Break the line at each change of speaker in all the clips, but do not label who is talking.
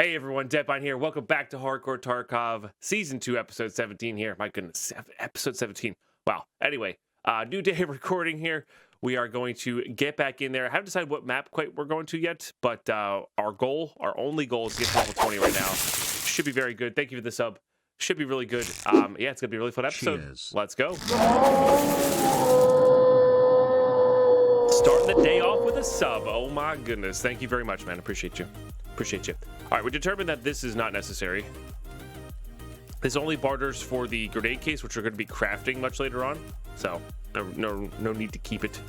Hey everyone, Deadbine here. Welcome back to Hardcore Tarkov, Season 2, Episode 17 here. My goodness, Episode 17. Wow. Anyway, new day of recording here. We are going to get back in there. I haven't decided what map quite we're going to yet, but our only goal is to get to level 20 right now. Should be very good. Thank you for the sub. Should be really good. Yeah, it's going to be a really fun episode. Cheers. Let's go. Starting the day off with a sub. Oh my goodness. Thank you very much, man. Appreciate you. Appreciate you. All right, we determined that this is not necessary. This only barters for the grenade case, which we're going to be crafting much later on. So no need to keep it.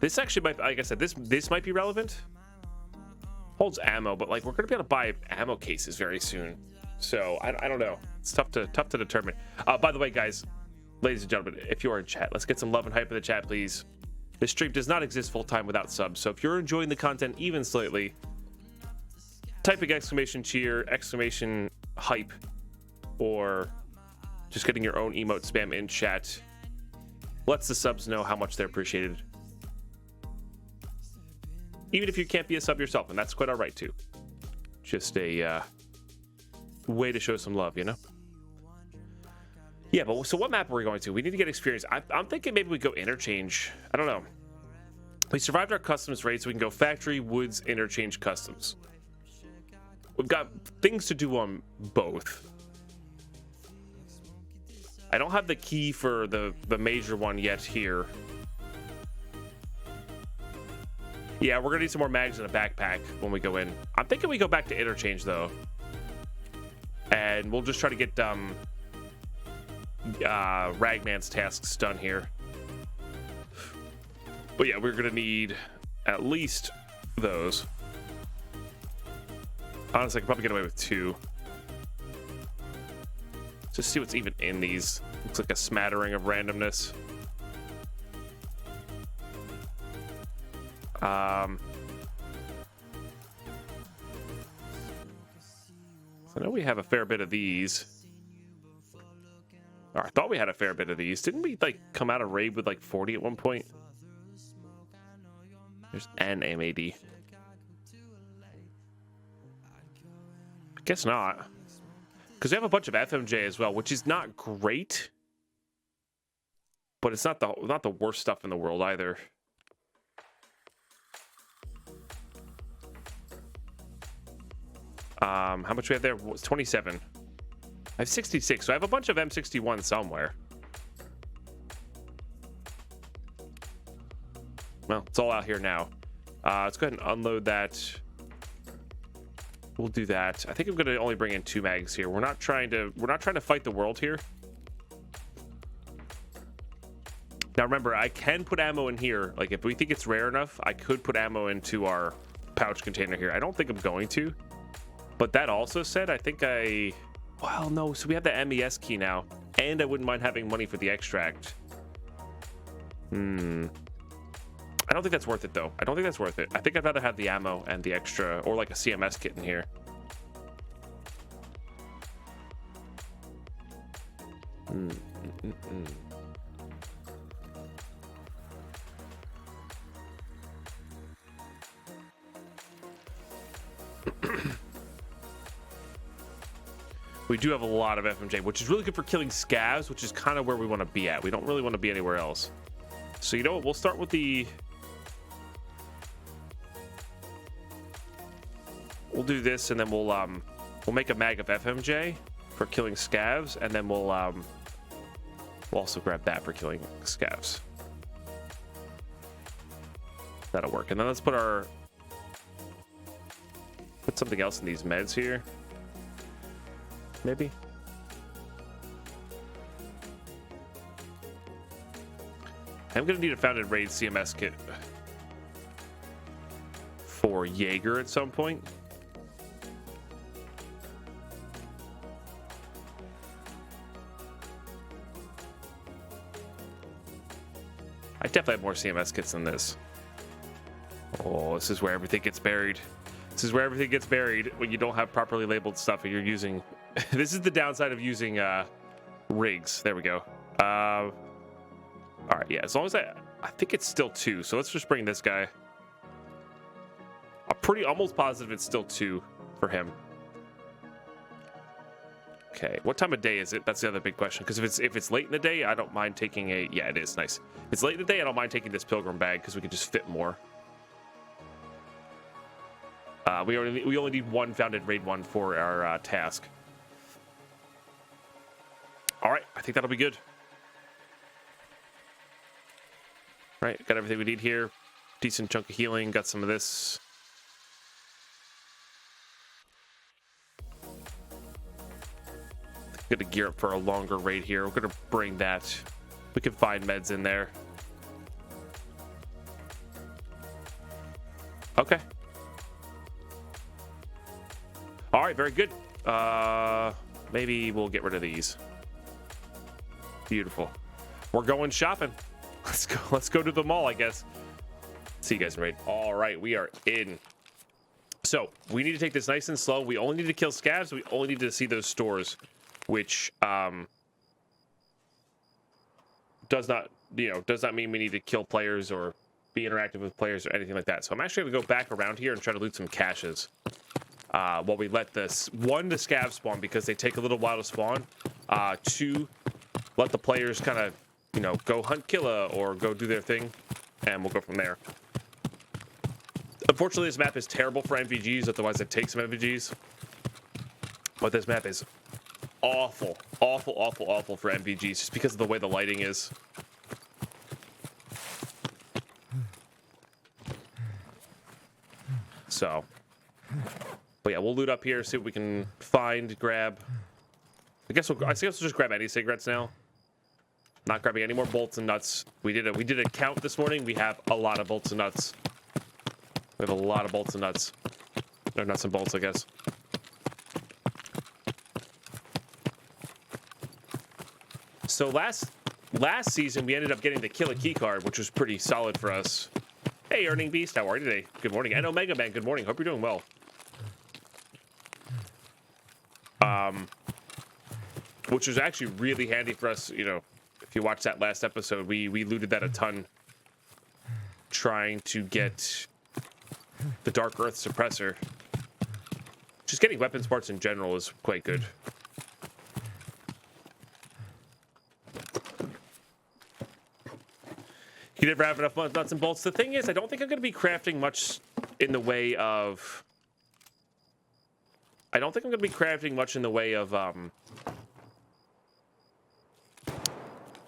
This actually might, like I said, this might be relevant. Holds ammo, but like we're going to be able to buy ammo cases very soon. So I don't know. It's tough to determine. By the way, guys, ladies and gentlemen, if you are in chat, let's get some love and hype in the chat, please. This stream does not exist full-time without subs, so if you're enjoying the content even slightly, typing exclamation cheer, exclamation hype, or just getting your own emote spam in chat lets the subs know how much they're appreciated. Even if you can't be a sub yourself, and that's quite all right too. Just a way to show some love, you know? Yeah, but so what map are we going to? We need to get experience. I'm thinking maybe we go interchange. I don't know. We survived our customs raid, so we can go factory, woods, interchange, customs. We've got things to do on both. I don't have the key for the major one yet here. Yeah, we're gonna need some more mags in a backpack when we go in. I'm thinking we go back to interchange though, and we'll just try to get Ragman's tasks done here. But yeah, we're gonna need at least those. Honestly, I could probably get away with 2. Just see what's even in these. Looks like a smattering of randomness. So I know we have a fair bit of these. Or I thought we had a fair bit of these. Didn't we like come out of raid with like 40 at one point? There's an MAD. I guess not. Because we have a bunch of FMJ as well, which is not great. But it's not the worst stuff in the world either. How much we have there? It's 27. I have 66, so I have a bunch of M61 somewhere. Well, it's all out here now. Let's go ahead and unload that. We'll do that. I think I'm gonna only bring in 2 mags here. We're not trying to fight the world here. Now remember, I can put ammo in here. Like if we think it's rare enough, I could put ammo into our pouch container here. I don't think I'm going to. But that also said, I think well, no, so we have the MES key now, and I wouldn't mind having money for the extract. I don't think that's worth it, though. I don't think that's worth it. I think I'd rather have the ammo and the extra, or like a CMS kit in here. We do have a lot of FMJ, which is really good for killing scavs, which is kind of where we want to be at. We don't really want to be anywhere else. So you know what? We'll start with we'll do this, and then we'll make a mag of FMJ for killing scavs, and then we'll also grab that for killing scavs. That'll work. And then let's put something else in these meds here. Maybe. I'm gonna need a founded raid CMS kit for Jaeger at some point. I definitely have more CMS kits than this. Oh, this is where everything gets buried. This is where everything gets buried when you don't have properly labeled stuff and you're using. This is the downside of using rigs. There we go. All right, yeah. As long as I think it's still 2, so let's just bring this guy. I'm pretty almost positive it's still 2 for him. Okay, what time of day is it? That's the other big question. Because if it's late in the day, I don't mind taking a... Yeah, it is. Nice. If it's late in the day, I don't mind taking this pilgrim bag because we can just fit more. We only need 1 found in raid 1 for our task. All right, I think that'll be good. All right, got everything we need here. Decent chunk of healing. Got some of this. Gonna gear up for a longer raid here. We're gonna bring that. We can find meds in there. Okay. All right, very good. Maybe we'll get rid of these. Beautiful. We're going shopping. Let's go. Let's go to the mall, I guess. See you guys in raid. All right, we are in. So we need to take this nice and slow. We only need to kill scavs. We only need to see those stores, which does not mean we need to kill players or be interactive with players or anything like that. So I'm actually gonna go back around here and try to loot some caches while we let this the scav spawn because they take a little while to spawn. 2, let the players kind of go hunt killa or go do their thing, and we'll go from there. Unfortunately, this map is terrible for MVGs. Otherwise, I'd take some MVGs. But this map is awful for MVGs just because of the way the lighting is. So, but yeah, we'll loot up here, see what we can find, grab. I guess we'll just grab any cigarettes now. Not grabbing any more bolts and nuts. We did a count this morning. We have a lot of bolts and nuts. We have a lot of bolts and nuts. Or nuts and bolts, I guess. So last season, we ended up getting the Kill a Key card, which was pretty solid for us. Hey, Earning Beast, how are you today? Good morning. And Omega Man, good morning. Hope you're doing well. Which was actually really handy for us, if you watched that last episode, we looted that a ton. Trying to get the Dark Earth Suppressor. Just getting weapons parts in general is quite good. You never have enough nuts and bolts. The thing is, I don't think I'm going to be crafting much in the way of...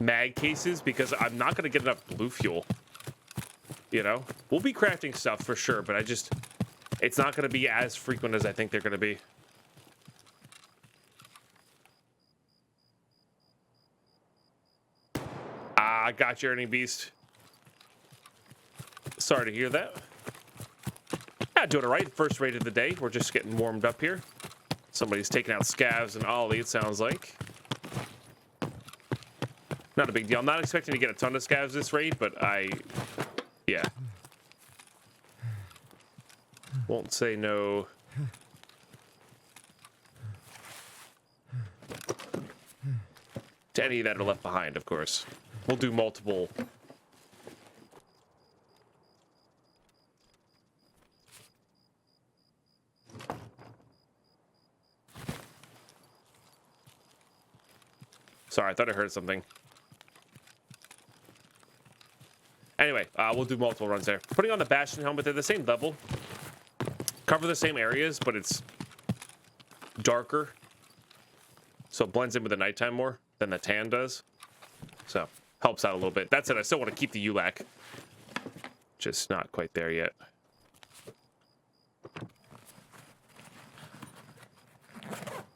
mag cases, because I'm not going to get enough blue fuel. We'll be crafting stuff for sure, but it's not going to be as frequent as I think they're going to be. I got you, Earning Beast. Sorry to hear that. Doing it right. First raid of the day. We're just getting warmed up here. Somebody's taking out scavs and ollie, it sounds like. Not a big deal. I'm not expecting to get a ton of scavs this raid, but yeah. Won't say no. To any that are left behind, of course. We'll do multiple. Sorry, I thought I heard something. Anyway, we'll do multiple runs there. Putting on the Bastion helmet, they're the same level. Cover the same areas, but it's darker. So it blends in with the nighttime more than the tan does. So, helps out a little bit. That said, I still want to keep the ULAC. Just not quite there yet.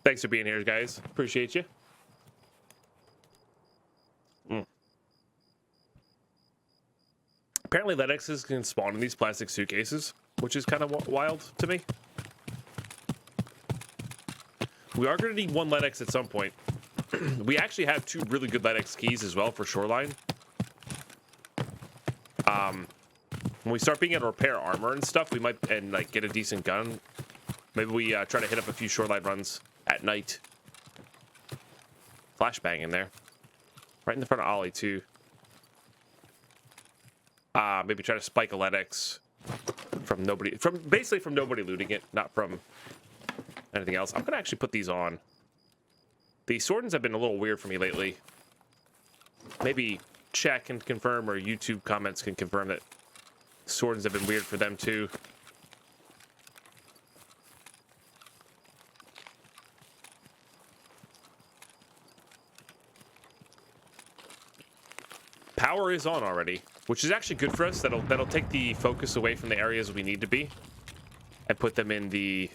Thanks for being here, guys. Appreciate you. Apparently, LEDXs can spawn in these plastic suitcases, which is kind of wild to me. We are going to need 1 LEDX at some point. We actually have 2 really good LEDX keys as well for Shoreline. When we start being able to repair armor and stuff, we might get a decent gun. Maybe we try to hit up a few Shoreline runs at night. Flashbang in there. Right in the front of ollie, too. Maybe try to spike Athletics from basically from nobody looting it, not from anything else. I'm gonna actually put these on. The Swordens have been a little weird for me lately. Maybe chat can confirm, or YouTube comments can confirm that Swordens have been weird for them too. Power is on already, which is actually good for us. That'll take the focus away from the areas we need to be and put them in the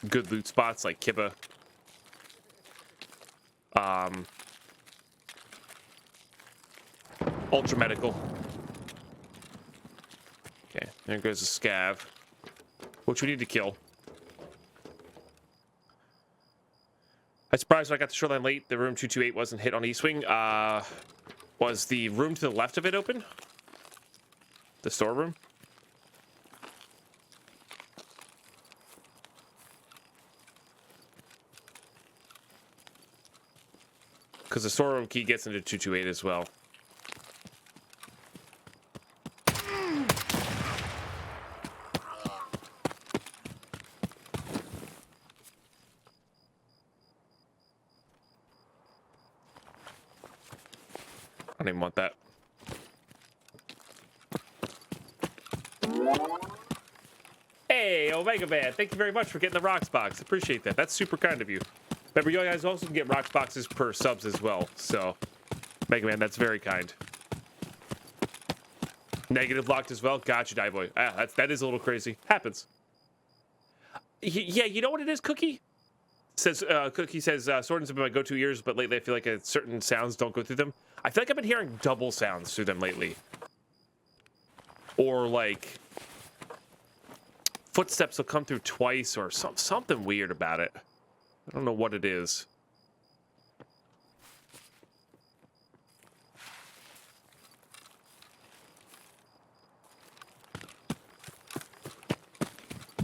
good loot spots like Kibba. Ultra medical. Okay, there goes a scav, which we need to kill. I'm surprised when I got the shoreline late. The room 228 wasn't hit on East Wing. Was the room to the left of it open? The storeroom? Because the storeroom key gets into 228 as well. I don't even want that. Hey, Omega Man, thank you very much for getting the Rocks box. Appreciate that. That's super kind of you. Remember, you guys also can get Rocks boxes per subs as well. So, Mega Man, that's very kind. Negative locked as well. Gotcha, Die Boy. That is a little crazy. Happens. Yeah, you know what it is, Cookie? Cookie says, Swordens have been my go-to ears, but lately I feel like certain sounds don't go through them. I feel like I've been hearing double sounds through them lately. Or, like, footsteps will come through twice, or something weird about it. I don't know what it is.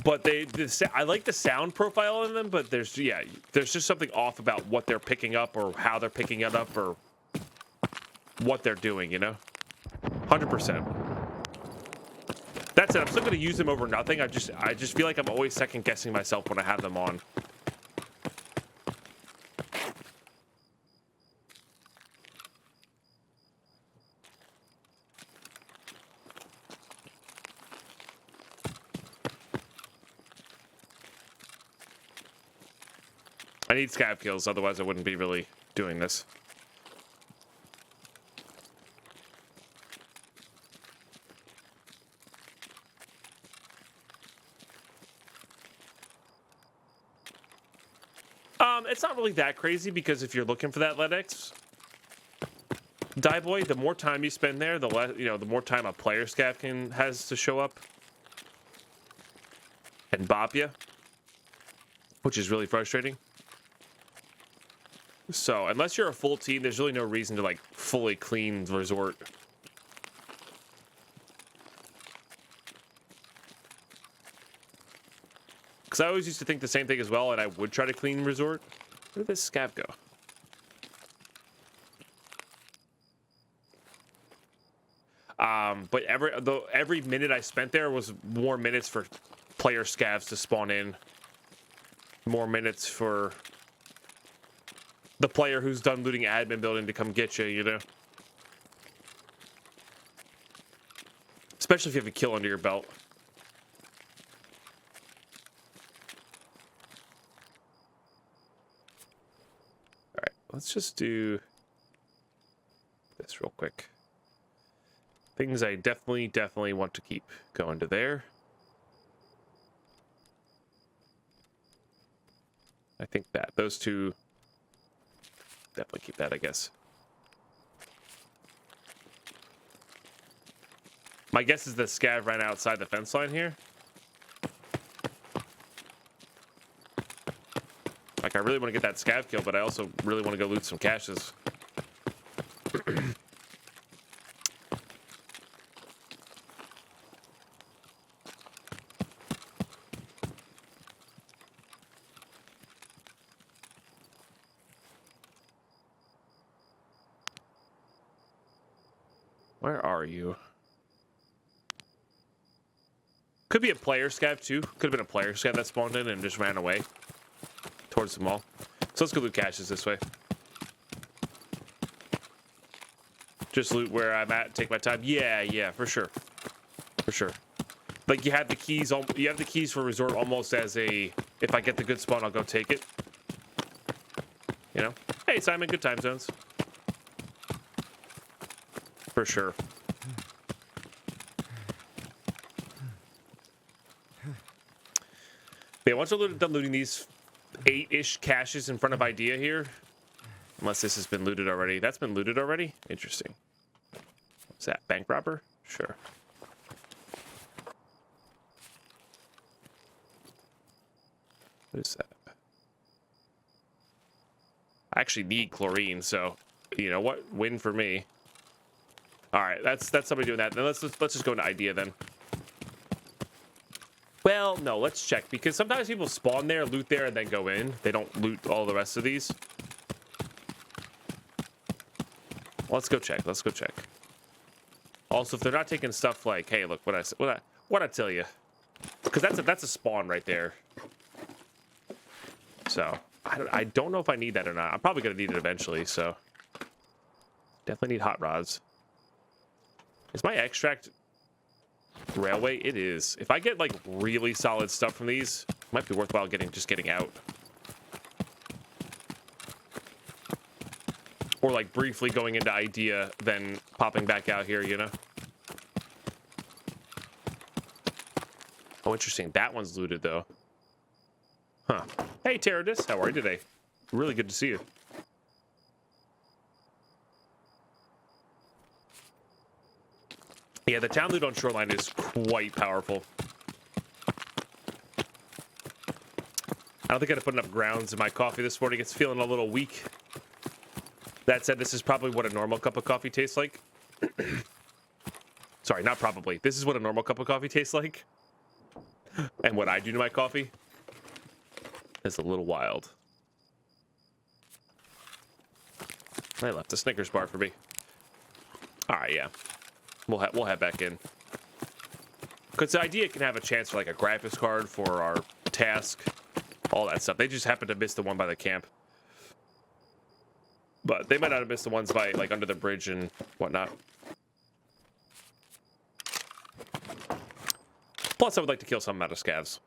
But I like the sound profile in them, but there's just something off about what they're picking up, or how they're picking it up, or what they're doing, you know? 100%. That's it. I'm still going to use them over nothing. I just feel like I'm always second guessing myself when I have them on. I need scav kills, otherwise I wouldn't be really doing this. It's not really that crazy, because if you're looking for that athletics, Die Boy, the more time you spend there, the less, the more time a player scav has to show up and bop you, which is really frustrating. So, unless you're a full team, there's really no reason to, like, fully clean the resort. Because I always used to think the same thing as well, and I would try to clean resort. Where did this scav go? But every minute I spent there was more minutes for player scavs to spawn in. More minutes for the player who's done looting admin building to come get you, you know? Especially if you have a kill under your belt. Alright, let's just do this real quick. Things I definitely want to keep going to there. I think those two, definitely keep that, I guess. My guess is the scav ran outside the fence line here. Like, I really want to get that scav kill, but I also really want to go loot some caches. Where are you? Could be a player scav too. Could have been a player scav that spawned in and just ran away towards the mall. So let's go loot caches this way. Just loot where I'm at, take my time. Yeah, for sure. For sure. Like you have the keys, you have the keys for resort almost as a, if I get the good spawn, I'll go take it. You know? Hey, Simon, good time zones. For sure. But yeah, once we're done looting these 8-ish caches in front of Idea here, unless this has been looted already. That's been looted already? Interesting. What's that? Bank robber? Sure. What is that? I actually need chlorine, so you know what? Win for me. All right, that's somebody doing that. Then let's just go into Idea then. Well, no, let's check because sometimes people spawn there, loot there, and then go in. They don't loot all the rest of these. Let's go check. Let's go check. Also, if they're not taking stuff like, hey, look what I tell you, because that's a spawn right there. So I don't know if I need that or not. I'm probably gonna need it eventually. So definitely need hot rods. Is my extract railway? It is. If I get like really solid stuff from these, it might be worthwhile just getting out. Or like briefly going into Idea, then popping back out here, you know? Oh, interesting. That one's looted though. Huh. Hey, Teradus, how are you today? Really good to see you. Yeah, the town loot on Shoreline is quite powerful. I don't think I had to put enough grounds in my coffee this morning. It's feeling a little weak. That said, this is probably what a normal cup of coffee tastes like. Sorry, not probably. This is what a normal cup of coffee tastes like. And what I do to my coffee is a little wild. They left a Snickers bar for me. All right, yeah. We'll head back in. Because the Idea can have a chance for like a graphics card for our task. All that stuff. They just happen to miss the one by the camp. But they might not have missed the ones by like under the bridge and whatnot. Plus, I would like to kill some out of scavs.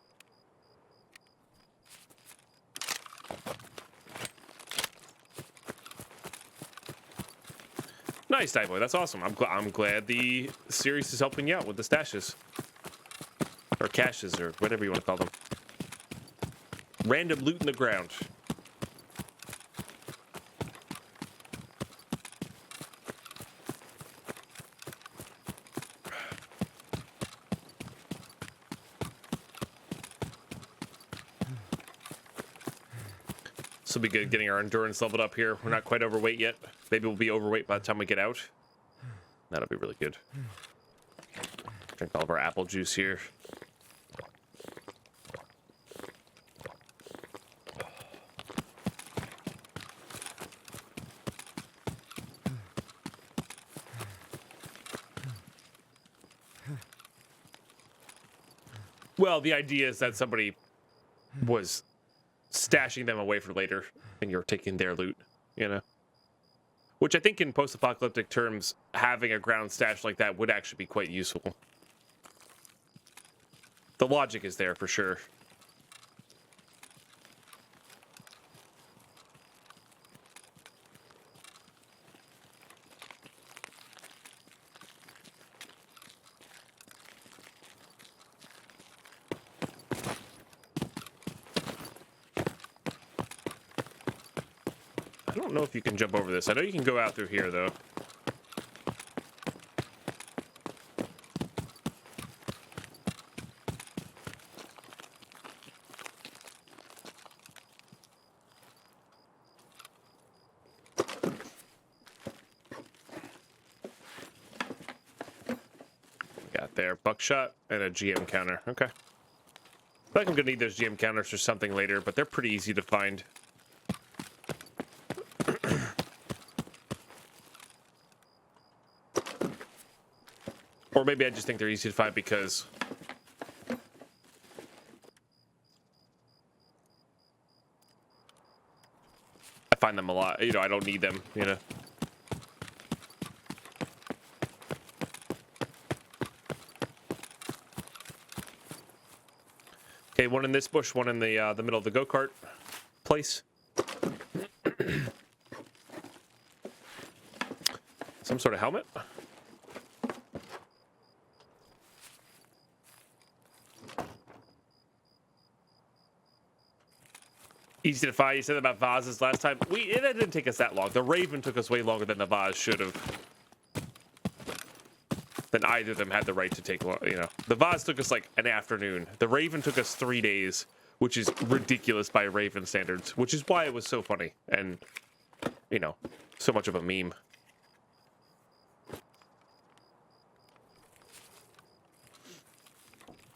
Nice, Die Boy. That's awesome. I'm glad the series is helping you out with the stashes. Or caches, or whatever you want to call them. Random loot in the ground. This will be good getting our endurance leveled up here. We're not quite overweight yet. Maybe we'll be overweight by the time we get out. That'll be really good. Drink all of our apple juice here. Well, the idea is that somebody was stashing them away for later, and you're taking their loot, you know? Which I think in post-apocalyptic terms, having a ground stash like that would actually be quite useful. The logic is there for sure. I don't know if you can jump over this. I know you can go out through here, though. Got there. Buckshot and a GM counter. Okay. I feel like I'm going to need those GM counters for something later, but they're pretty easy to find. Or maybe I just think they're easy to find because I find them a lot. You know, I don't need them, you know. Okay, one in this bush, one in the middle of the go-kart place. Some sort of helmet. Easy to find. You said about vases last time. It didn't take us that long. The Raven took us way longer than the vase should have. Then either of them had the right to take, you know. The vase took us like an afternoon. The Raven took us 3 days, which is ridiculous by Raven standards, which is why it was so funny and, you know, so much of a meme.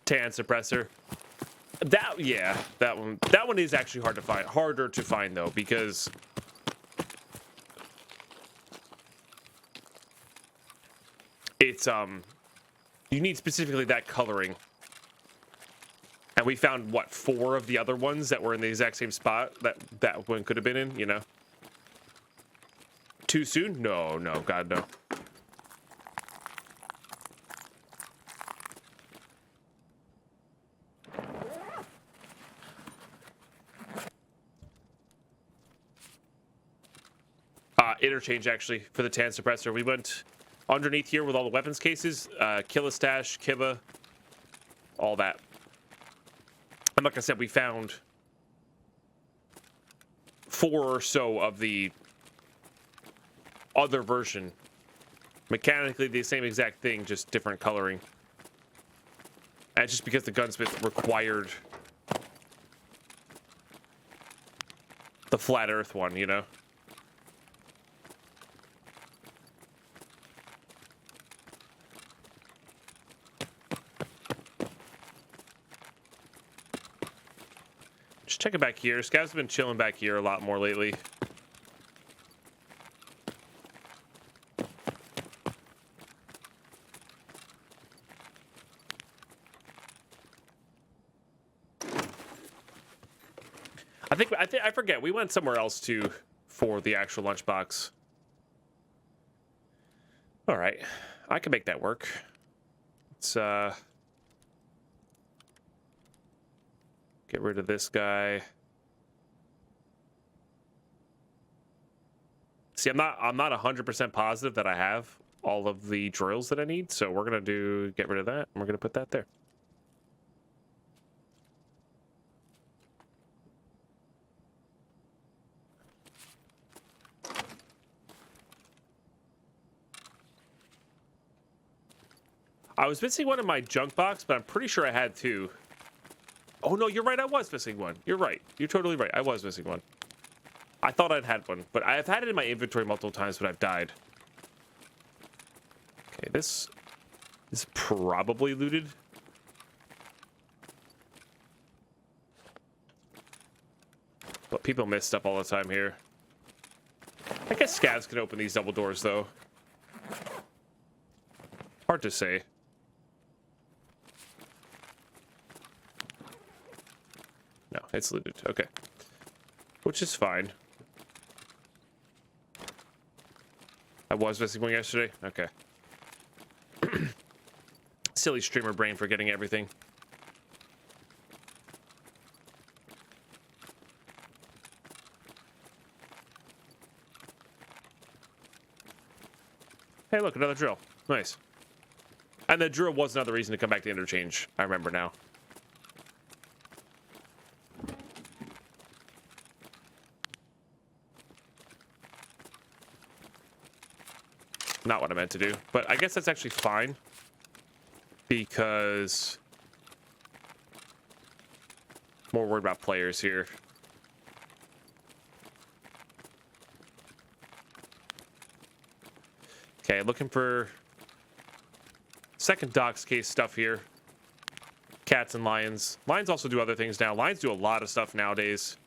Tan suppressor. That one is actually harder to find though, because it's you need specifically that coloring. And we found what, 4 of the other ones that were in the exact same spot that one could have been in, you know. Too soon? No, God no. Interchange actually for the tan suppressor. We went underneath here with all the weapons cases, Killastash, Kiba, all that. And like I said, we found 4 or so of the other version. Mechanically the same exact thing, just different coloring. And it's just because the gunsmith required the flat earth one, you know. Check it back here. Scav's been chilling back here a lot more lately. I forget. We went somewhere else too for the actual lunchbox. All right, I can make that work. It's get rid of this guy. See, I'm not 100% positive that I have all of the drills that I need, so we're gonna get rid of that, and we're gonna put that there. I was missing one in my junk box, but I'm pretty sure I had 2. Oh, no, you're right. I was missing one. You're right. You're totally right. I was missing one. I thought I'd had one, but I've had it in my inventory multiple times, but I've died. Okay, this is probably looted. But people miss stuff all the time here. I guess scavs can open these double doors, though. Hard to say. No, it's looted. Okay. Which is fine. I was missing one yesterday? Okay. Silly streamer brain forgetting everything. Hey, look, another drill. Nice. And the drill was another reason to come back to interchange. I remember now. Not what I meant to do, but I guess that's actually fine because I'm more worried about players here. Okay, looking for second docs case stuff here. Cats and lions. Lions also do other things now. Lions do a lot of stuff nowadays.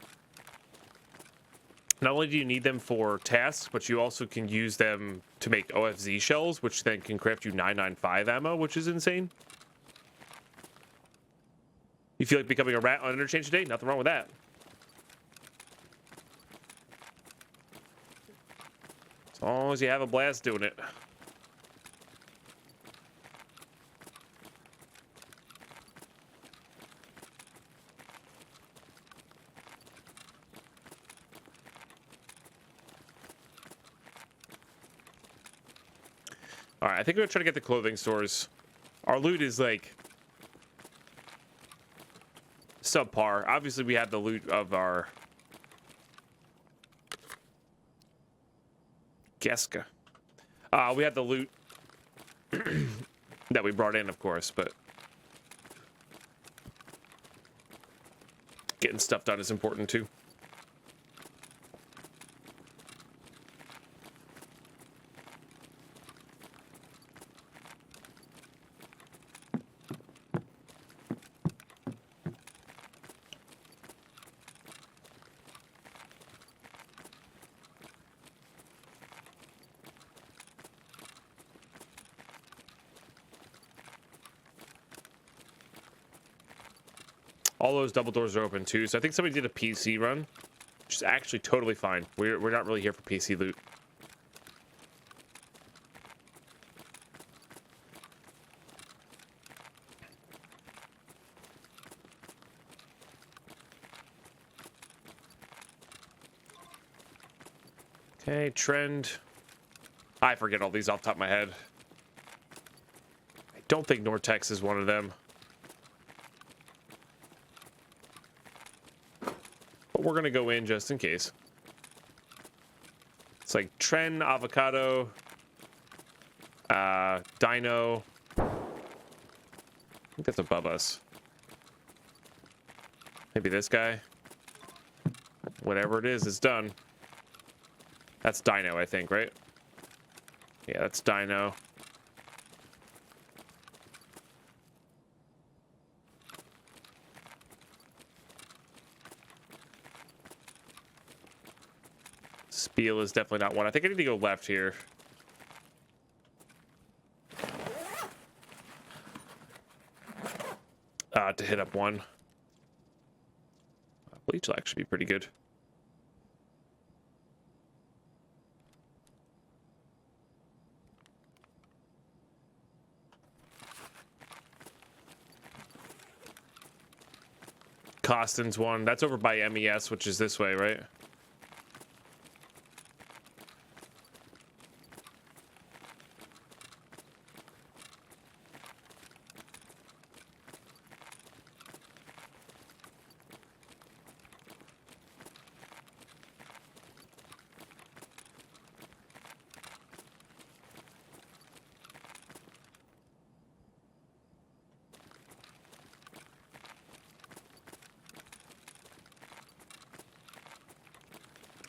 Not only do you need them for tasks, but you also can use them to make OFZ shells, which then can craft you 995 ammo, which is insane. You feel like becoming a rat on interchange today? Nothing wrong with that. As long as you have a blast doing it. All right, I think we're gonna try to get the clothing stores. Our loot is like subpar. Obviously, we have the loot of our Geska. We have the loot that we brought in, of course, but getting stuff done is important too. All those double doors are open too, so I think somebody did a PC run, which is actually totally fine. We're not really here for PC loot. Okay, trend. I forget all these off the top of my head. I don't think Nortex is one of them. But we're gonna go in just in case. It's like Tren, Avocado, Dino. I think that's above us. Maybe this guy. Whatever it is, it's done. That's Dino, I think, right? Yeah, that's Dino. Spiel is definitely not one. I think I need to go left here. To hit up one. Bleach will actually be pretty good. Costin's one. That's over by MES, which is this way, right?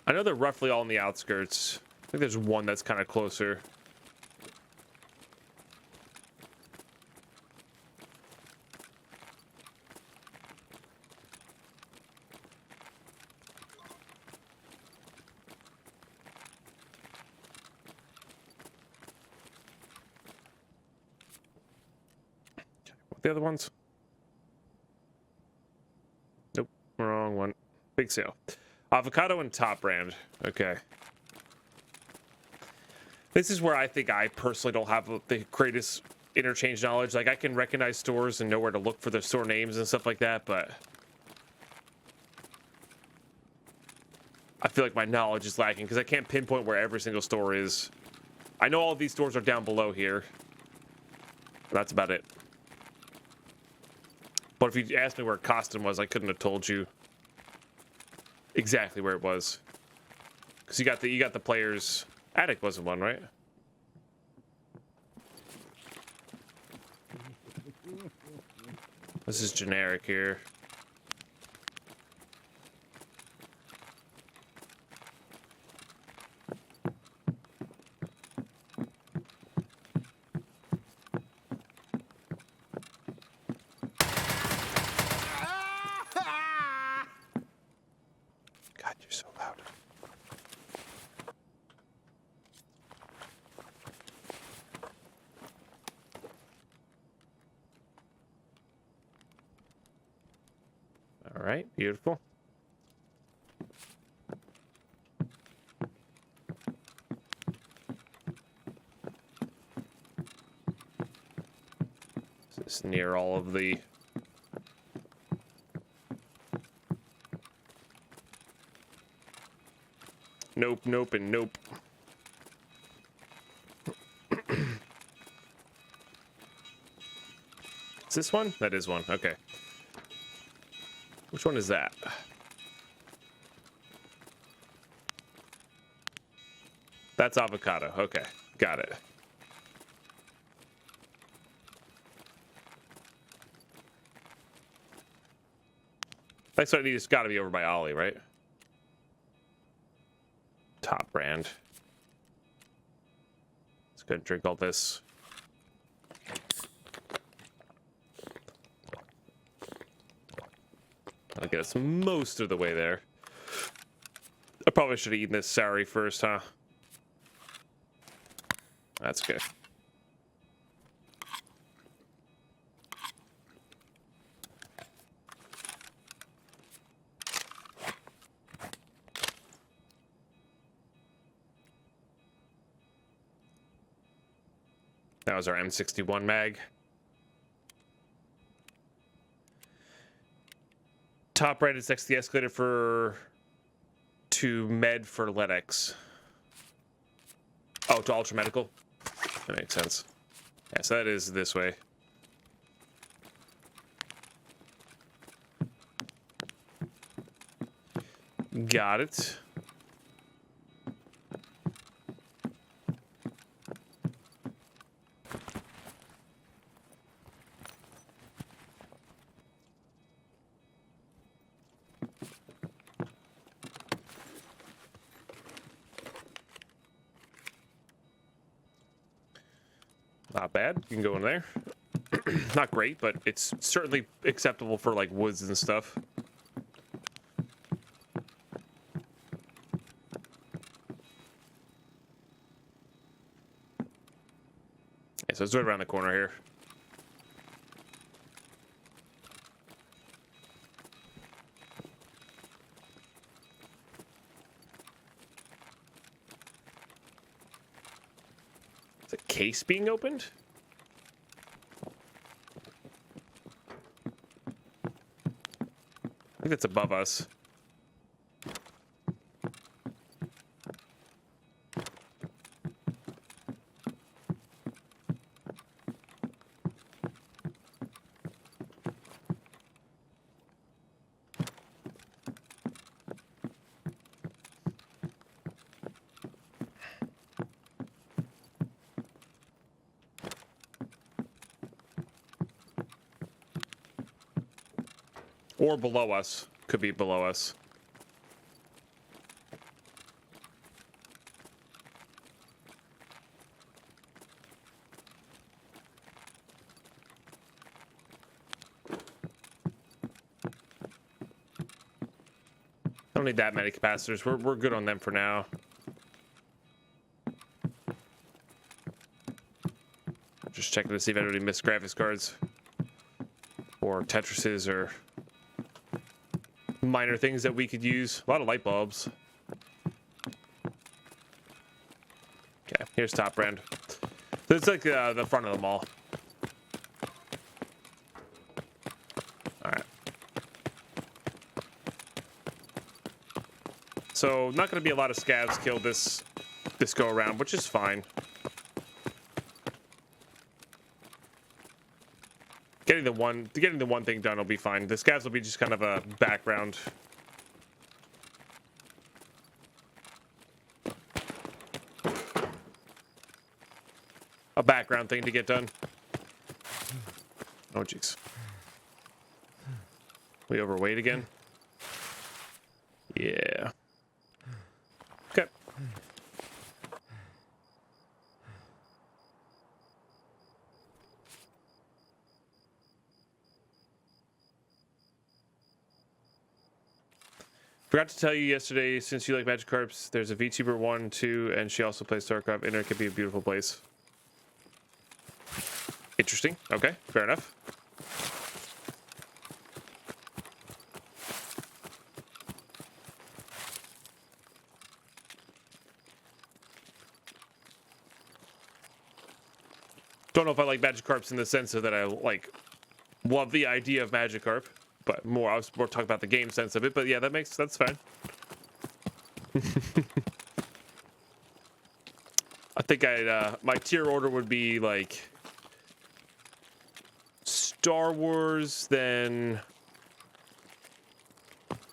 I know they're roughly all on the outskirts. I think there's one that's kind of closer. What the other ones? Nope, wrong one. Big sale. Avocado and Top Brand. Okay. This is where I think I personally don't have the greatest interchange knowledge. Like, I can recognize stores and know where to look for the store names and stuff like that, but I feel like my knowledge is lacking because I can't pinpoint where every single store is. I know all of these stores are down below here. That's about it. But if you asked me where Costin was, I couldn't have told you exactly where it was, because you got the players. Attic wasn't one, right? This is generic here. God, you're so loud. Beautiful. This is near all of the... Nope, nope, and nope. Is this one? That is one. Okay. Which one is that? That's avocado. Okay. Got it. That's what I need. It's got to be over by Ollie, right? Top brand. Let's go and drink all this. I'll get us most of the way there. I probably should have eaten this Sari first, huh? That's good. That was our M61 mag. Top right is next to the escalator to med for Ledex. Oh, to ultra medical. That makes sense. Yeah, so that is this way. Got it. Not bad. You can go in there. Not great, but it's certainly acceptable for like woods and stuff. Yeah, so it's right around the corner here. Is a case being opened? I think that's above us. Or below us. Could be below us. Don't need that many capacitors. We're good on them for now. Just checking to see if anybody missed graphics cards. Or Tetrises or minor things that we could use. A lot of light bulbs. Okay, here's top brand. It's like the front of the mall. All right. So not going to be a lot of scavs killed this go around, which is fine. Getting the one thing done will be fine. The scavs will be just kind of a background. A background thing to get done. Oh jeez. We overweight again? Yeah. Okay. Forgot to tell you yesterday, since you like Magikarps, there's a VTuber 1, 2, and she also plays Tarkov, and it could be a beautiful place. Interesting. Okay, fair enough. Don't know if I like Magikarps in the sense of that I like love the idea of Magikarp, but I was more talking about the game sense of it. But yeah, that's fine. I think my tier order would be like Star Wars, then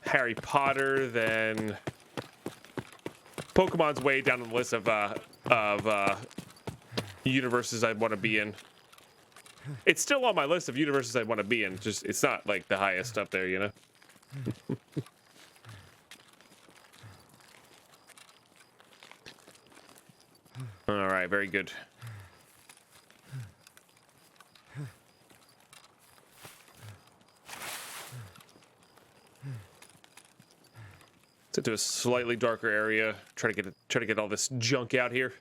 Harry Potter, then Pokemon's way down on the list of universes I'd want to be in. It's still on my list of universes I'd want to be in. Just it's not like the highest up there, you know. All right, very good. Let's get to a slightly darker area. Try to get all this junk out here.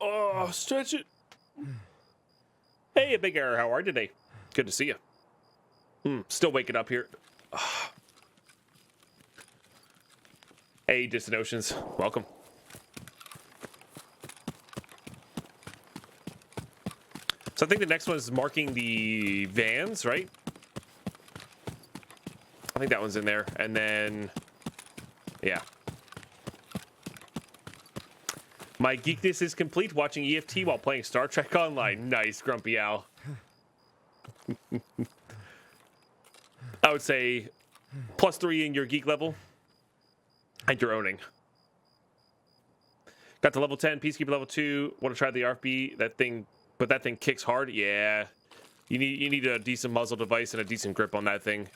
Oh, stretch it. Hey, Big Arrow, how are you today? Good to see you. Still waking up here. Hey, Distant Oceans, welcome. So I think the next one is marking the vans, right? I think that one's in there. And then, yeah. My geekness is complete watching EFT while playing Star Trek Online. Nice, Grumpy Owl. I would say +3 in your geek level and your owning. Got to level 10, Peacekeeper level 2. Want to try the RFB? That thing kicks hard. Yeah, you need a decent muzzle device and a decent grip on that thing.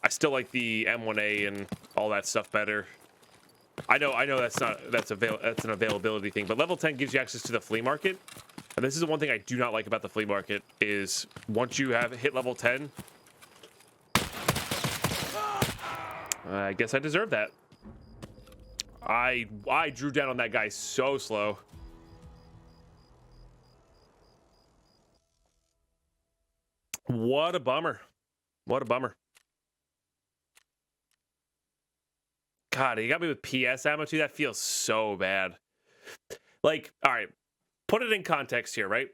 I still like the M1A and all that stuff better. I know that's an availability thing, but level 10 gives you access to the flea market. And this is the one thing I do not like about the flea market is once you have hit level 10, I guess I deserve that. I drew down on that guy so slow. What a bummer. What a bummer. God, he got me with PS ammo too. That feels so bad. Like, all right, put it in context here, right?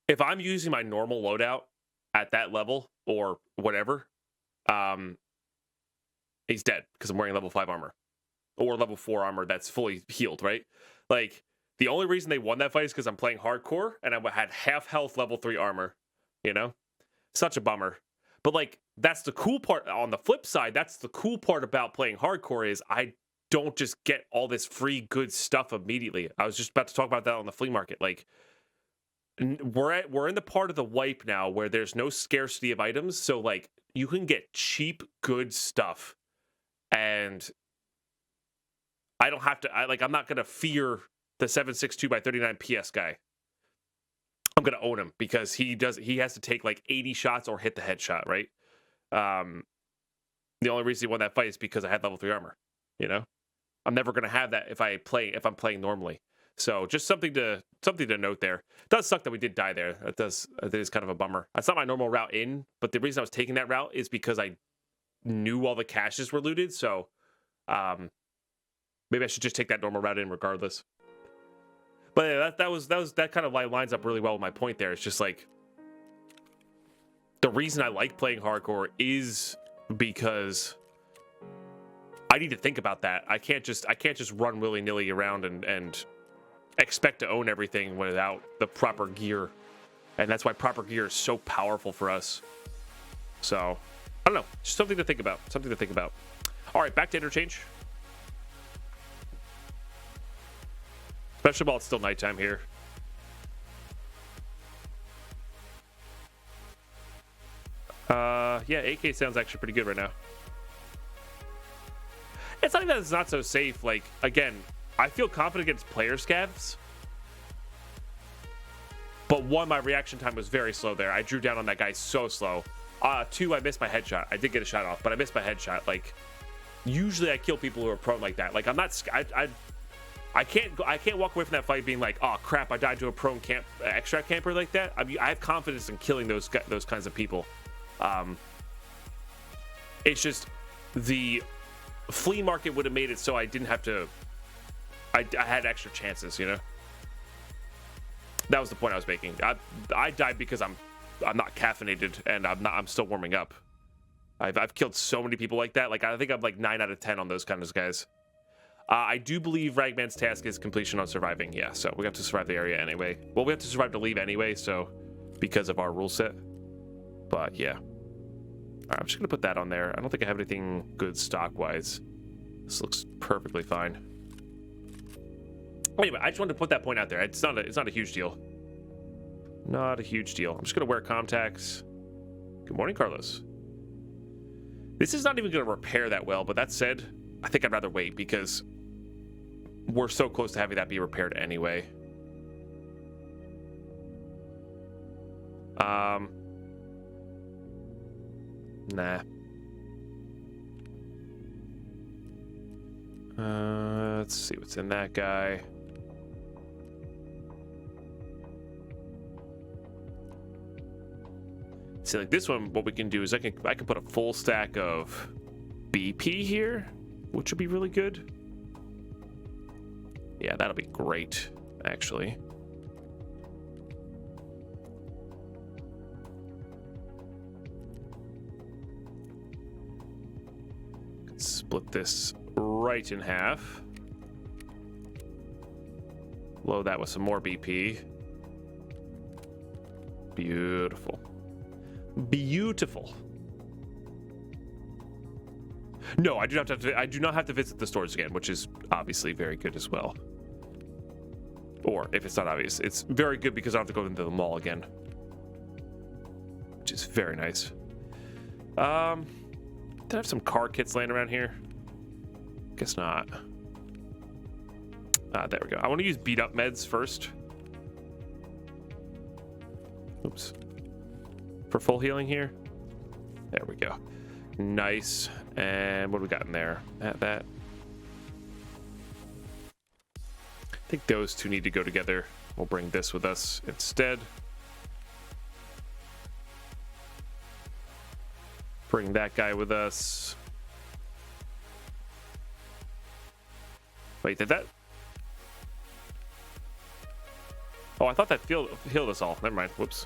If I'm using my normal loadout at that level or whatever, he's dead because I'm wearing level 5 armor or level 4 armor that's fully healed, right? Like, the only reason they won that fight is because I'm playing hardcore and I had half health level 3 armor, you know? Such a bummer. But like, that's the cool part. On the flip side, that's the cool part about playing hardcore is I don't just get all this free good stuff immediately. I was just about to talk about that on the flea market. Like, we're in the part of the wipe now where there's no scarcity of items, so like you can get cheap good stuff, and I don't have to. I'm not gonna fear the 7.62x39 PS guy. I'm gonna own him because he has to take like 80 shots or hit the headshot, right? The only reason he won that fight is because I had level 3 armor. You know, I'm never gonna have that if I'm playing normally. So just something to note there. It does suck that we did die there. It is kind of a bummer. That's not my normal route in, but the reason I was taking that route is because I knew all the caches were looted. So maybe I should just take that normal route in regardless. But yeah, that kind of lines up really well with my point there. It's just like the reason I like playing hardcore is because I need to think about that. I can't just run willy-nilly around and expect to own everything without the proper gear. And that's why proper gear is so powerful for us. So, I don't know. Just something to think about. All right, back to interchange. Especially while it's still nighttime here. Yeah, AK sounds actually pretty good right now. It's not that it's not so safe. Like, again, I feel confident against player scavs. But one, my reaction time was very slow there. I drew down on that guy so slow. Two, I missed my headshot. I did get a shot off, but I missed my headshot. Like, usually I kill people who are prone like that. Like, I'm not... I can't walk away from that fight being like, oh crap, I died to a prone extract camper like that. I mean, I have confidence in killing those kinds of people. It's just the flea market would have made it so I didn't have to. I had extra chances, you know. That was the point I was making. I died because I'm not caffeinated and I'm still warming up. I've killed so many people like that. Like I think I'm like 9 out of 10 on those kind of guys. I do believe Ragman's task is completion on surviving. Yeah, so we have to survive the area anyway. Well, we have to survive to leave anyway, so because of our rule set. But yeah. All right, I'm just gonna put that on there. I don't think I have anything good stock-wise. This looks perfectly fine. Anyway, I just wanted to put that point out there. It's not a huge deal. Not a huge deal. I'm just gonna wear contacts. Good morning, Carlos. This is not even gonna repair that well, but that said, I think I'd rather wait because we're so close to having that be repaired anyway. Nah. Let's see what's in that guy. See, like this one, what we can do is I can put a full stack of BP here, which would be really good. Yeah, that'll be great, actually. Split this right in half. Load that with some more BP. Beautiful. Beautiful. No, I do not have to visit the stores again, which is obviously very good as well. Or if it's not obvious, it's very good because I don't have to go into the mall again, which is very nice. Did I have some car kits laying around here? Guess not. There we go. I want to use beat up meds first. Oops. For full healing here. There we go. Nice. And what do we got in there? That. I think those two need to go together. We'll bring this with us instead. Bring that guy with us. Wait, did that? Oh, I thought that healed us all. Never mind. Whoops.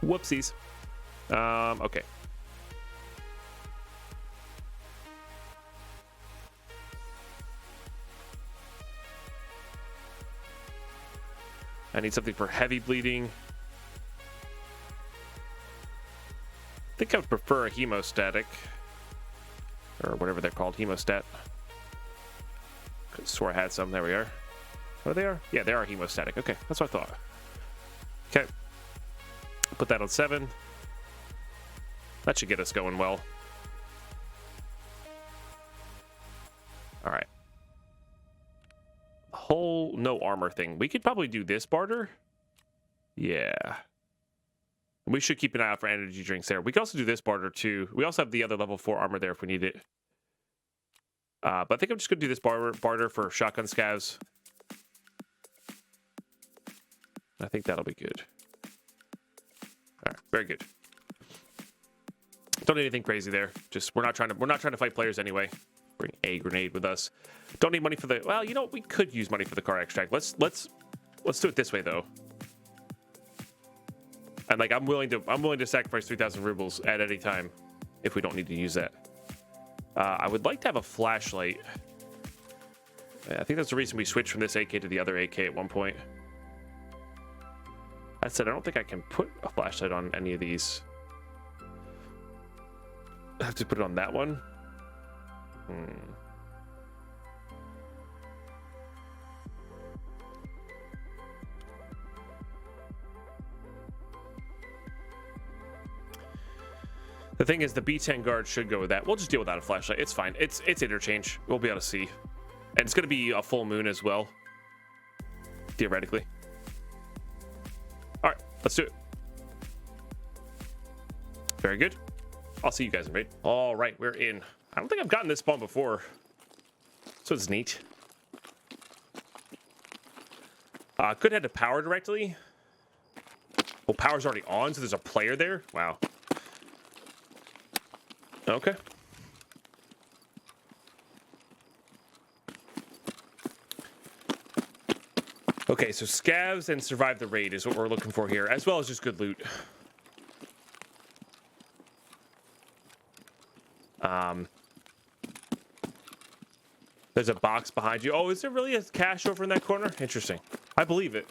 Whoopsies. Okay. I need something for heavy bleeding. I think I would prefer a hemostatic. Or whatever they're called, hemostat. Could swore I had some. There we are. Oh, they are? Yeah, they are hemostatic. Okay, that's what I thought. Okay. Put that on 7. That should get us going well. All right. Whole no armor thing. We could probably do this barter. Yeah. We should keep an eye out for energy drinks there. We can also do this barter too. We also have the other level 4 armor there if we need it. But I think I'm just going to do this barter for shotgun scavs. I think that'll be good. All right, very good. Don't need anything crazy there. Just we're not trying to fight players anyway. Bring a grenade with us. Don't need money for the. Well, you know, we could use money for the car extract. Let's do it this way though. And like I'm willing to sacrifice 3,000 rubles at any time if we don't need to use that. I would like to have a flashlight. I think that's the reason we switched from this AK to the other AK at one point. That said, I don't think I can put a flashlight on any of these. I have to put it on that one. The thing is, the B10 guard should go with that. We'll just deal without a flashlight. It's fine. It's interchange. We'll be able to see. And it's going to be a full moon as well. Theoretically. All right, let's do it. Very good. I'll see you guys in raid. All right, we're in. I don't think I've gotten this spawn before. So it's neat. Could head to power directly. Well, power's already on, so there's a player there. Wow. Okay. Okay, so scavs and survive the raid is what we're looking for here, as well as just good loot. There's a box behind you. Oh, is there really a cache over in that corner? Interesting. I believe it.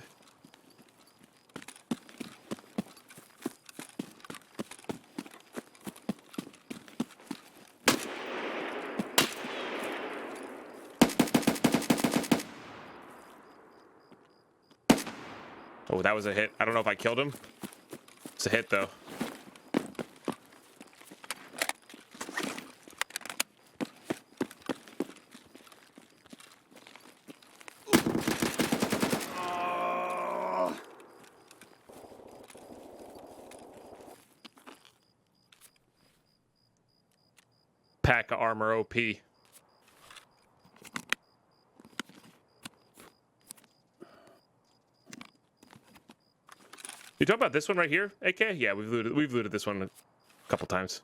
Oh, that was a hit. I don't know if I killed him. It's a hit, though. Pack of armor OP. You talking about this one right here, AK? Yeah, we've looted this one a couple times.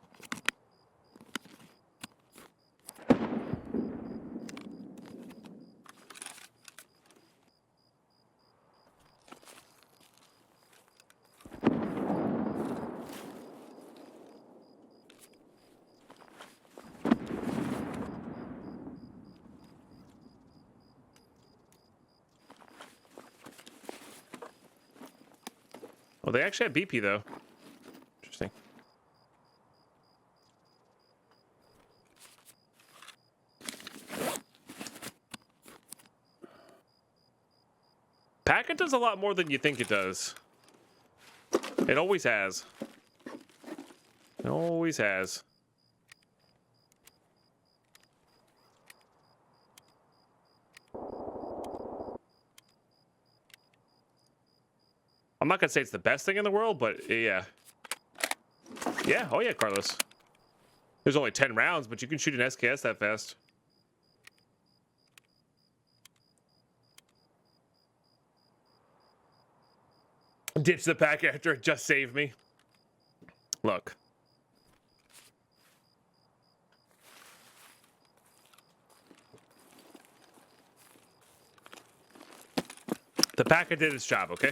Well, they actually had BP though. Interesting. Packet does a lot more than you think it does. It always has. It always has. I'm not gonna say it's the best thing in the world, but yeah. Yeah, oh yeah, Carlos. There's only 10 rounds, but you can shoot an SKS that fast. Ditch the pack after it just saved me. Look. The packet did its job, okay?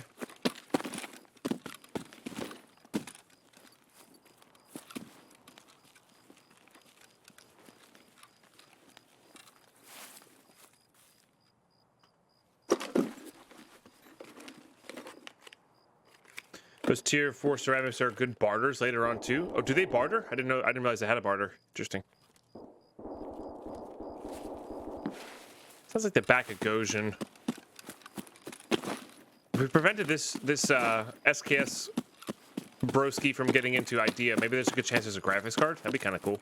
Those tier 4 ceramics are good barters later on too. Oh, do they barter? I didn't know. I didn't realize they had a barter. Interesting. Sounds like the back of Goshen. If we prevented this SKS broski from getting into idea, maybe there's a good chance there's a graphics card. That'd be kind of cool.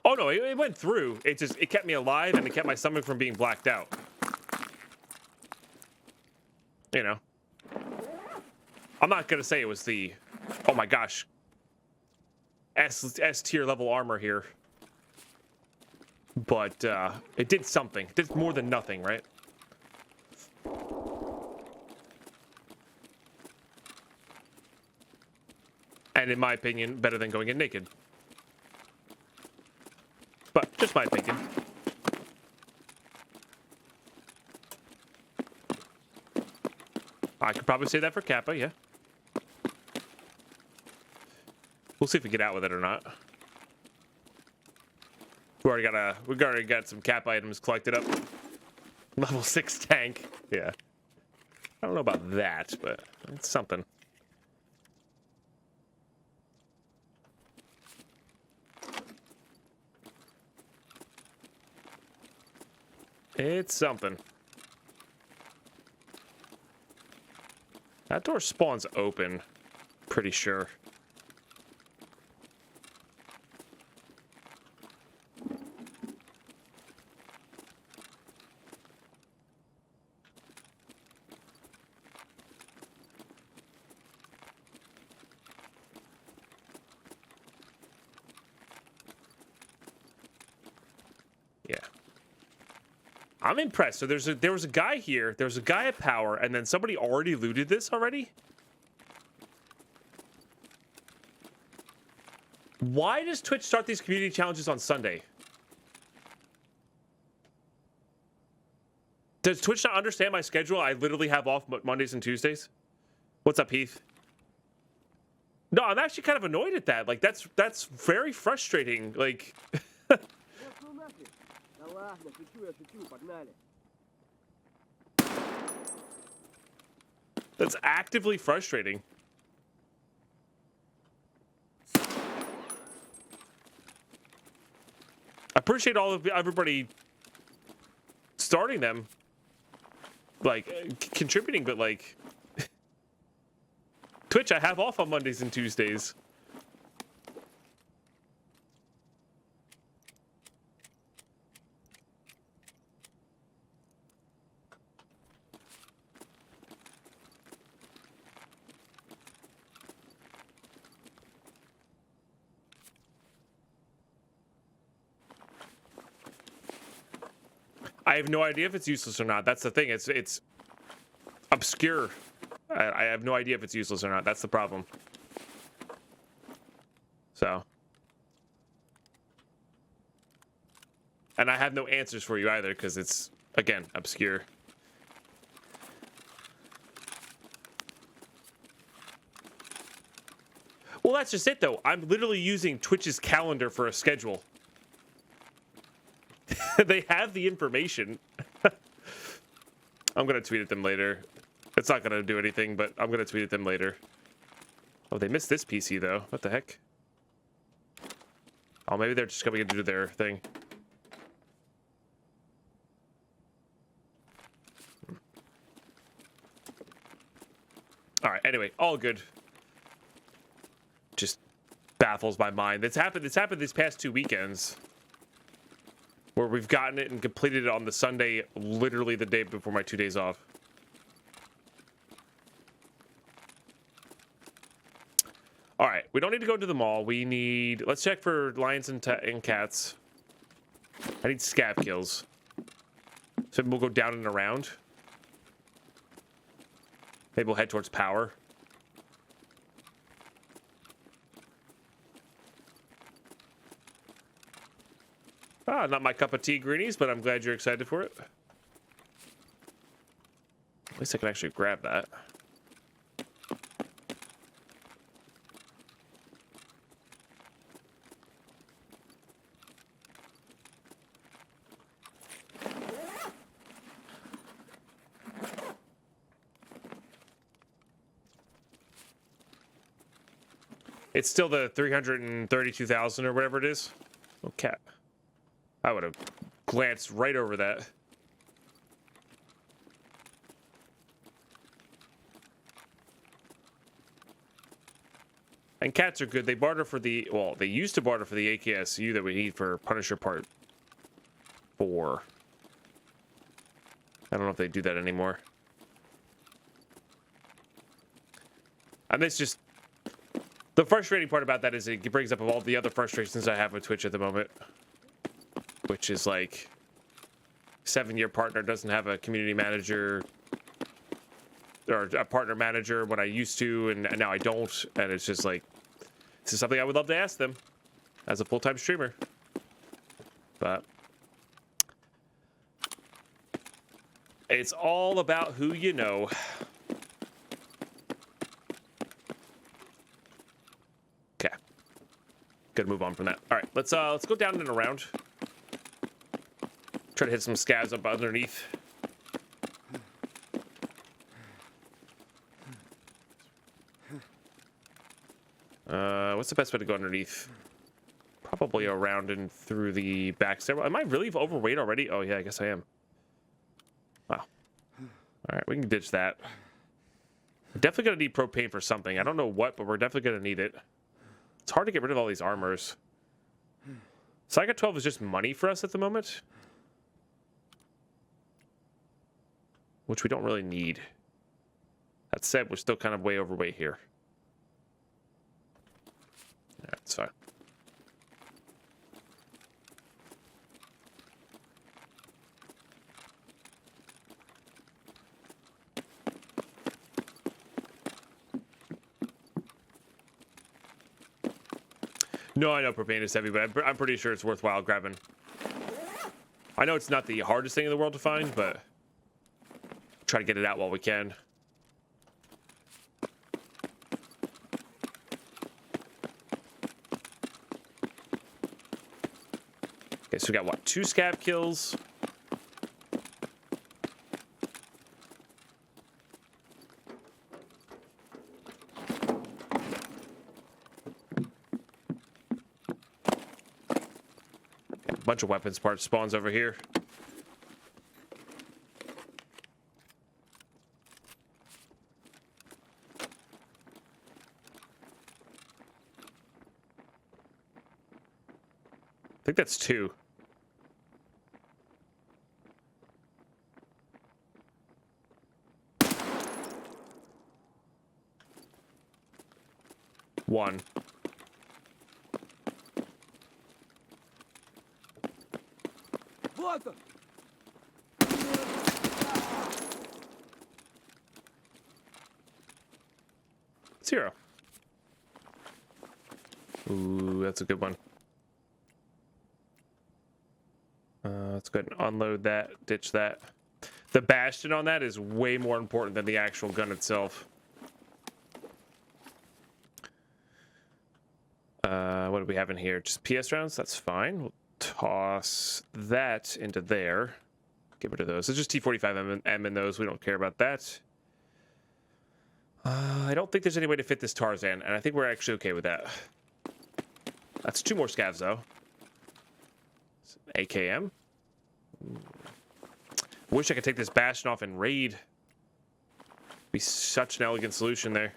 Oh no, it went through. It kept me alive and it kept my stomach from being blacked out. You know. I'm not gonna say it was the, oh my gosh, S tier level armor here. But it did something. It did more than nothing, right? And in my opinion, better than going in naked. But just my opinion. I could probably say that for Kappa, yeah. We'll see if we get out with it or not. We've already got some Kappa items collected up. Level 6 tank. Yeah. I don't know about that, but it's something. It's something. That door spawns open, pretty sure. I'm impressed. So there was a guy here. There was a guy at Power, and then somebody already looted this already. Why does Twitch start these community challenges on Sunday? Does Twitch not understand my schedule? I literally have off Mondays and Tuesdays. What's up, Heath? No, I'm actually kind of annoyed at that. Like, that's very frustrating. Like, that's actively frustrating. I appreciate all of everybody starting them, like contributing, but like Twitch, I have off on Mondays and Tuesdays. I have no idea if it's useless or not. That's the thing. It's obscure. I have no idea if it's useless or not. That's the problem. So. And I have no answers for you either because it's, again, obscure. Well, that's just it, though. I'm literally using Twitch's calendar for a schedule. They have the information. I'm going to tweet at them later. It's not going to do anything, but I'm going to tweet at them later. Oh, they missed this PC, though. What the heck? Oh, maybe they're just coming to do their thing. All right, anyway, all good. Just baffles my mind. It's happened these past 2 weekends. Where we've gotten it and completed it on the Sunday, literally the day before my 2 days off. All right, we don't need to go to the mall. We need... Let's check for lions and cats. I need scav kills. So we'll go down and around. Maybe we'll head towards Power. Ah, not my cup of tea, Greenies, but I'm glad you're excited for it. At least I can actually grab that. It's still the 332,000 or whatever it is. Oh, cat. I would have glanced right over that. And cats are good. They barter for the... Well, they used to barter for the AKSU that we need for Punisher Part 4. I don't know if they do that anymore. And it's just... The frustrating part about that is it brings up all the other frustrations I have with Twitch at the moment. Which is like 7-year partner doesn't have a community manager or a partner manager when I used to, and now I don't. And it's just like, this is something I would love to ask them as a full-time streamer. But it's all about who you know. Okay. Gotta move on from that. All right, let's go down and around. Try to hit some scabs up underneath. What's the best way to go underneath? Probably around and through the back stairwell. Am I really overweight already? Oh yeah, I guess I am. Wow. All right, we can ditch that. We're definitely gonna need propane for something. I don't know what, but we're definitely gonna need it. It's hard to get rid of all these armors. Psycho 12 is just money for us at the moment. Which we don't really need. That said, we're still kind of way overweight here. Yeah, that's fine. No, I know propane is heavy, but I'm pretty sure it's worthwhile grabbing. I know it's not the hardest thing in the world to find, but try to get it out while we can. Okay, so we got what? 2 scav kills. Bunch of weapons parts spawns over here. I think that's 2. One. Zero. Ooh, that's a good one. Let's go ahead and unload that, ditch that. The bastion on that is way more important than the actual gun itself. What do we have in here? Just PS rounds? That's fine. We'll toss that into there. Get rid of those. It's just T45M in those. We don't care about that. I don't think there's any way to fit this Tarzan, and I think we're actually okay with that. That's 2 more scavs, though. AKM. Wish I could take this bastion off and raid. Be such an elegant solution there.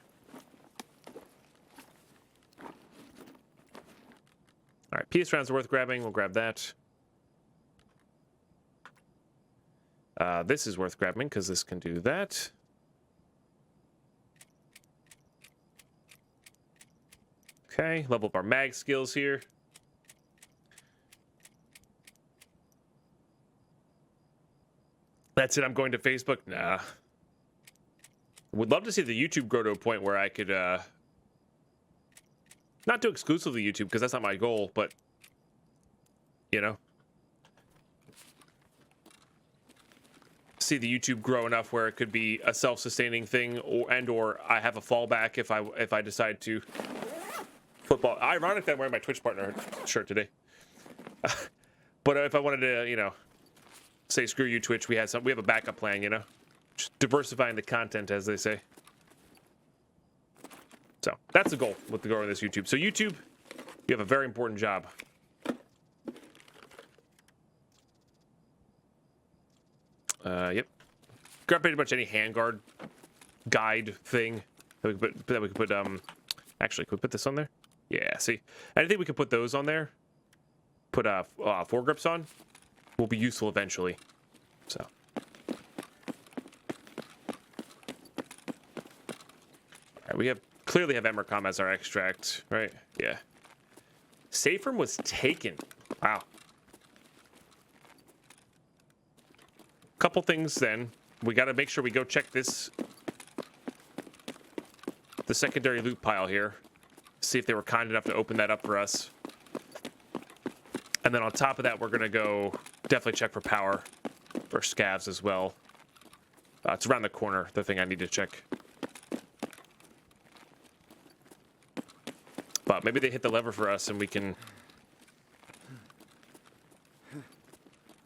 All right, PS rounds are worth grabbing. We'll grab that. This is worth grabbing because this can do that. Okay, level up our mag skills here. That's it, I'm going to Facebook? Nah. Would love to see the YouTube grow to a point where I could, not do exclusively YouTube, because that's not my goal, but, you know. See the YouTube grow enough where it could be a self-sustaining thing, or I have a fallback if I decide to football. Ironic that I'm wearing my Twitch partner shirt today. But if I wanted to, you know, say screw you Twitch, we have a backup plan, you know, just diversifying the content, as they say. So that's the goal with the growing this YouTube. So YouTube, you have a very important job. Yep. Grab pretty much any handguard guide thing that we could put. Actually, could we put this on there? Yeah. See, anything we can put those on there. Put foregrips on. Will be useful eventually. So. All right, we clearly have Emercom as our extract, right? Yeah. Safe room was taken. Wow. Couple things then. We got to make sure we go check the secondary loot pile here. See if they were kind enough to open that up for us. And then on top of that, we're going to go definitely check for power for scavs as well. It's around the corner, the thing I need to check. But maybe they hit the lever for us and we can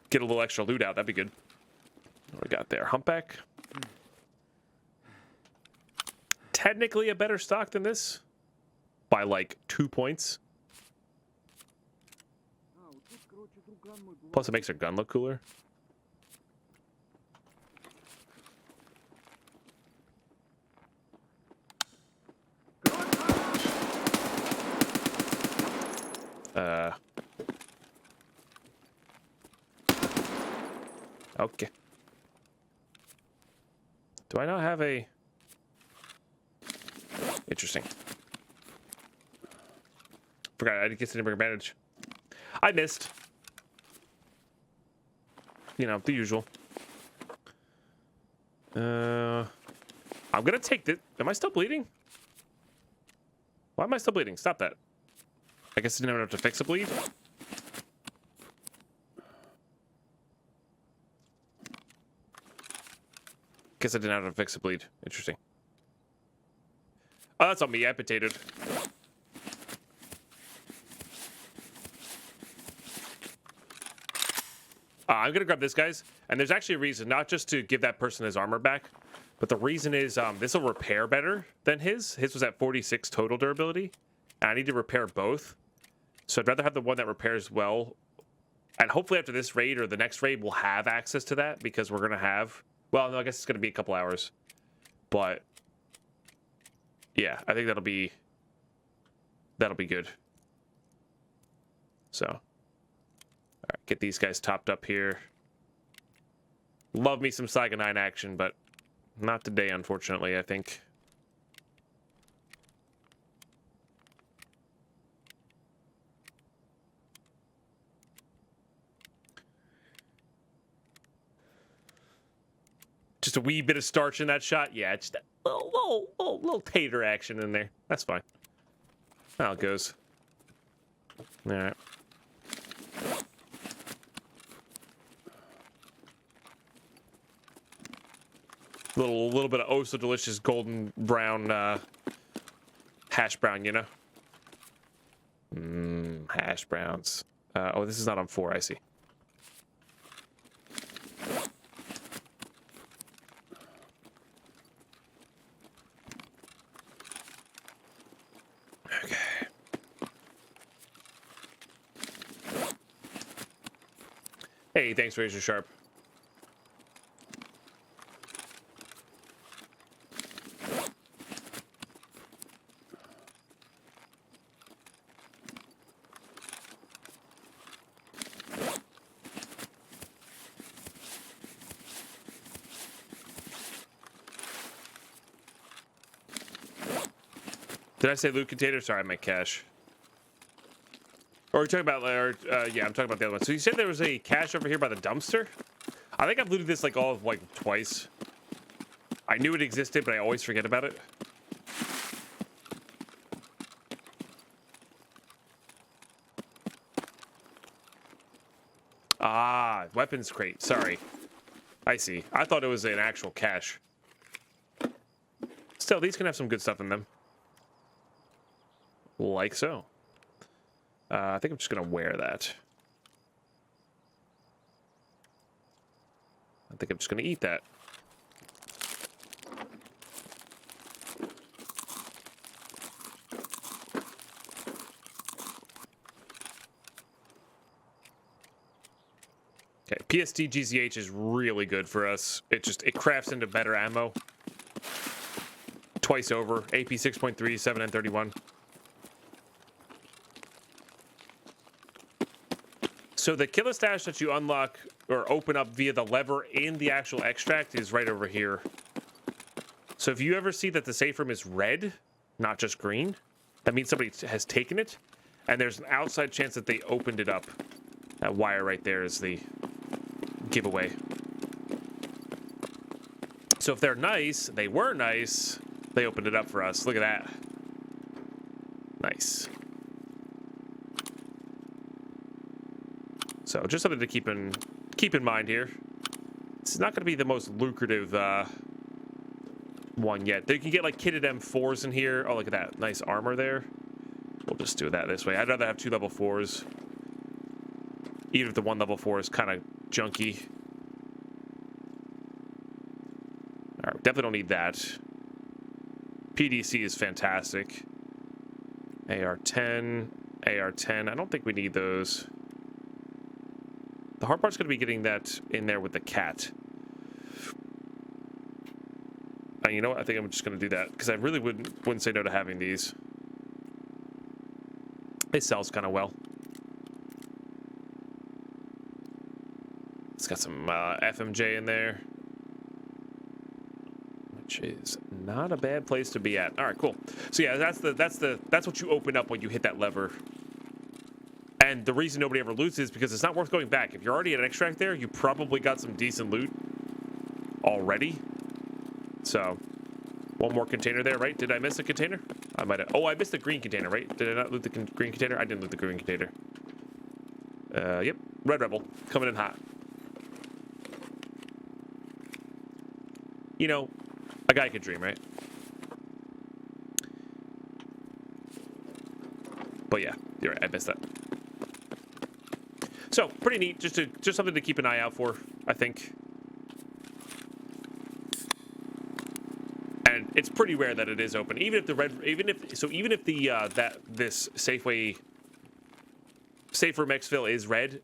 get a little extra loot out. That'd be good. What we got there? Humpback. Technically a better stock than this by like 2 points. Plus it makes our gun look cooler. Okay. Do I not have a... Interesting. Forgot I didn't get to bring advantage. I missed. You know, the usual. I'm gonna take this. Am I still bleeding? Why am I still bleeding? Stop that. I guess I didn't have to fix a bleed. Guess I didn't have to fix a bleed. Interesting. Oh, that's on me. I potated. I'm gonna grab this, guys. And there's actually a reason, not just to give that person his armor back, but the reason is this will repair better than his. His was at 46 total durability. And I need to repair both. So I'd rather have the one that repairs well. And hopefully after this raid or the next raid, we'll have access to that because we're gonna have. Well, no, I guess it's gonna be a couple hours. But yeah, I think that'll be good. So, all right, get these guys topped up here. Love me some Saiga 9 action, but not today, unfortunately, I think. Just a wee bit of starch in that shot. Yeah, just a little tater action in there. That's fine. How it goes. All right. Little bit of oh so delicious golden brown hash brown, you know. Hash browns. Oh, this is not on 4. I see. Okay. Hey, thanks, Razor Sharp. Did I say loot container? Sorry, I meant cache. Or are you talking about, yeah, I'm talking about the other one. So you said there was a cache over here by the dumpster? I think I've looted this like all of like twice. I knew it existed, but I always forget about it. Ah, weapons crate. Sorry. I see. I thought it was an actual cache. Still, these can have some good stuff in them. Like so. I think I'm just gonna wear that. I think I'm just gonna eat that. Okay, PSD GZH is really good for us. It crafts into better ammo. Twice over. AP 6.3, 7N31. So the killer stash that you unlock or open up via the lever in the actual extract is right over here. So if you ever see that the safe room is red, not just green, that means somebody has taken it, and there's an outside chance that they opened it up. That wire right there is the giveaway. So if they're nice, they were nice, they opened it up for us. Look at that. Nice. So just something to keep in mind here. It's not going to be the most lucrative one yet. You can get like kitted M4s in here. Oh, look at that. Nice armor there. We'll just do that this way. I'd rather have 2 level 4s. Even if the 1 level 4 is kind of junky. Alright, definitely don't need that. PDC is fantastic. AR-10. AR-10. I don't think we need those. The hard part's going to be getting that in there with the cat. You know what? I think I'm just going to do that because I really wouldn't say no to having these. It sells kind of well. It's got some FMJ in there, which is not a bad place to be at. All right, cool. So yeah, that's what you open up when you hit that lever. And the reason nobody ever loots is because it's not worth going back. If you're already at an extract there, you probably got some decent loot already. So One more container there, right? Did I miss a container? I might have. Oh, I missed the green container, right? Did I not loot the green container? I didn't loot the green container. Yep. Red Rebel. Coming in hot. You know, a guy could dream, right? But yeah, you're right. I missed that. So, pretty neat. Just something to keep an eye out for, I think. And it's pretty rare that it is open. Even if this Safeway Safer Mexville is red,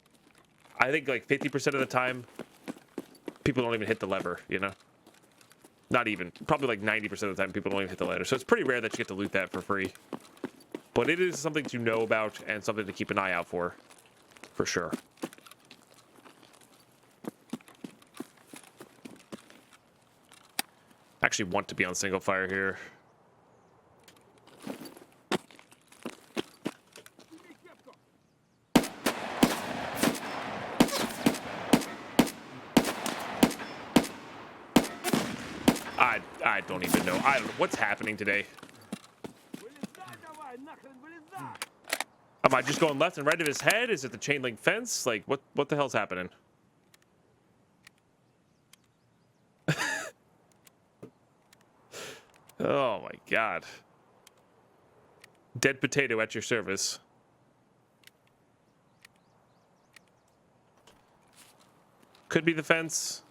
I think like 50% of the time people don't even hit the lever, you know? Not even. Probably like 90% of the time people don't even hit the lever. So it's pretty rare that you get to loot that for free. But it is something to know about and something to keep an eye out for sure. I actually want to be on single fire here. I don't even know. I don't know what's happening today. Am I just going left and right of his head? Is it the chain link fence? Like, what the hell's happening? Oh my god. Dead potato at your service. Could be the fence.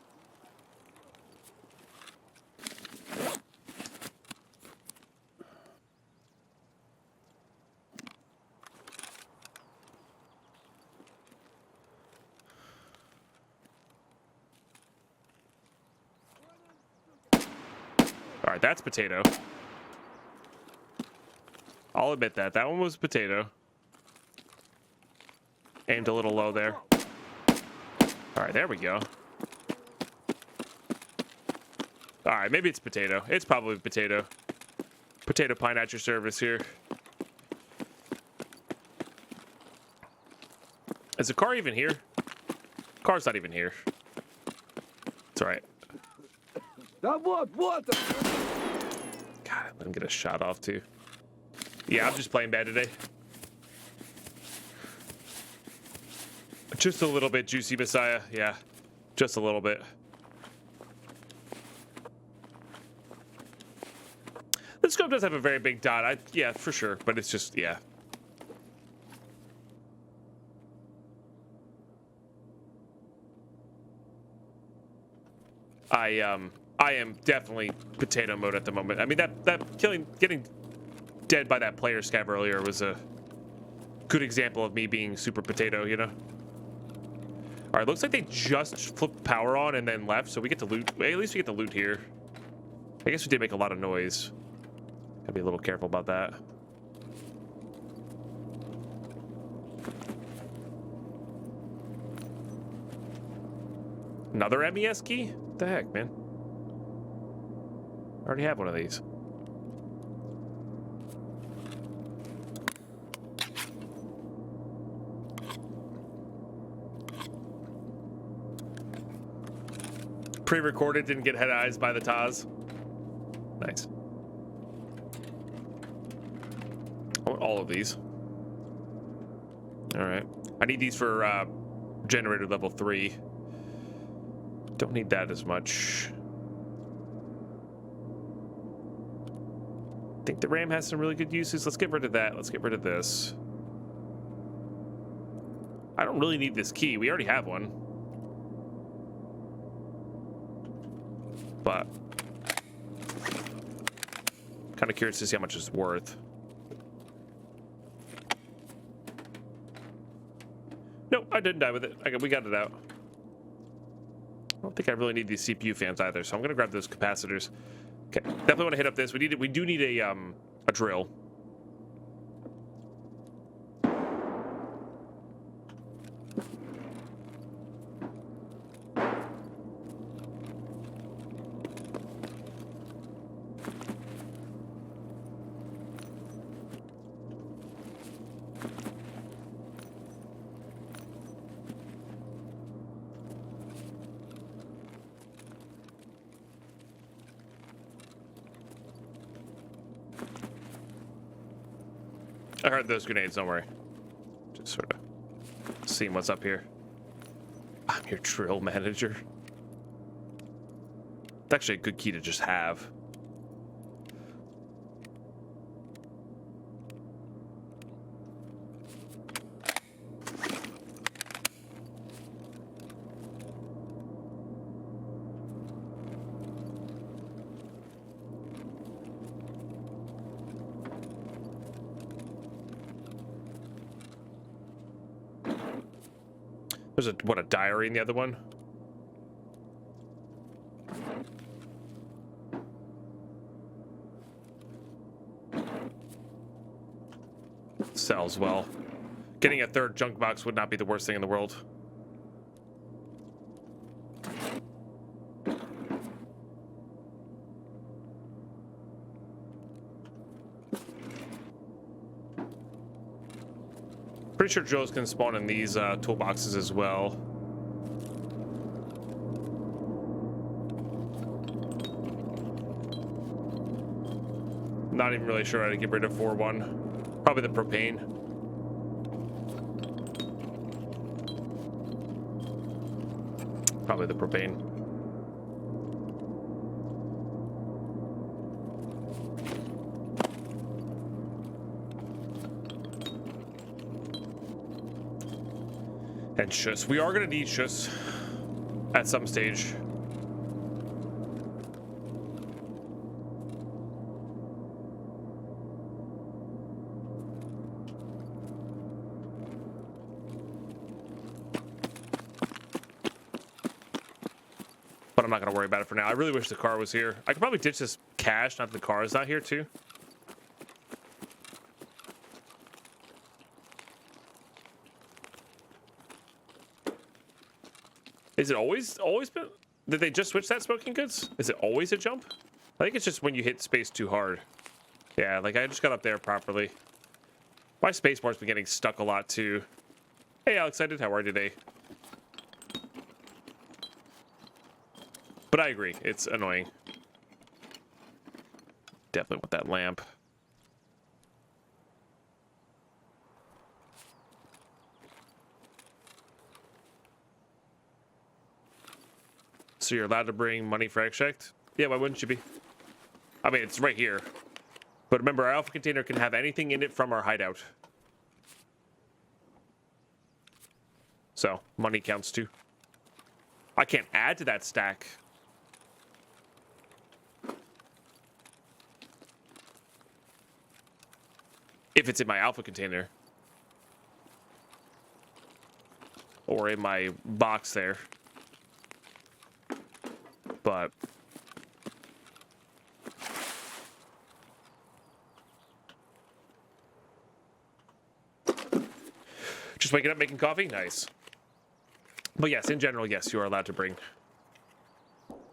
All right, that's potato. I'll admit that. That one was potato. Aimed a little low there. All right, there we go. All right, maybe it's potato. It's probably potato. Potato pine at your service here. Is the car even here? Car's not even here. It's all right. God, let him get a shot off too. Yeah, I'm just playing bad today. Just a little bit, Juicy Messiah. Yeah, just a little bit. The scope does have a very big dot. Yeah, for sure, but it's just, yeah. I am definitely potato mode at the moment. I mean, getting dead by that player scav earlier was a good example of me being super potato, you know? All right, looks like they just flipped power on and then left, so we get to loot. At least we get to loot here. I guess we did make a lot of noise. Gotta be a little careful about that. Another MES key? What the heck, man? I already have one of these. Pre-recorded, didn't get head eyes by the Taz. Nice. I want all of these. All right. I need these for generator level 3. Don't need that as much. I think the RAM has some really good uses. Let's get rid of that. Let's get rid of this. I don't really need this key. We already have one. But kind of curious to see how much it's worth. Nope, I didn't die with it. We got it out. I don't think I really need these CPU fans either, so I'm gonna grab those capacitors. Okay, definitely want to hit up this. We do need a drill. I heard those grenades, don't worry. Just sort of seeing what's up here. I'm your drill manager. It's actually a good key to just have. There's a diary in the other one. Sells well. Getting a third junk box would not be the worst thing in the world. Pretty sure Joe's can spawn in these toolboxes as well. Not even really sure how to get rid of 4-1. Probably the propane. Probably the propane. And shush. We are going to need shush at some stage. But I'm not going to worry about it for now. I really wish the car was here. I could probably ditch this cash, not that the car is not here too. Is it always been? Did they just switch that smoking goods? Is it always a jump? I think it's just when you hit space too hard. Yeah, like I just got up there properly. My spacebar's been getting stuck a lot too. Hey, Alex, how are you today? But I agree, it's annoying. Definitely want that lamp. So you're allowed to bring money for extract? Yeah, why wouldn't you be? I mean, it's right here. But remember, our alpha container can have anything in it from our hideout. So, money counts too. I can't add to that stack. If it's in my alpha container. Or in my box there. But just waking up, making coffee, nice. But yes, in general, yes, you are allowed to bring. All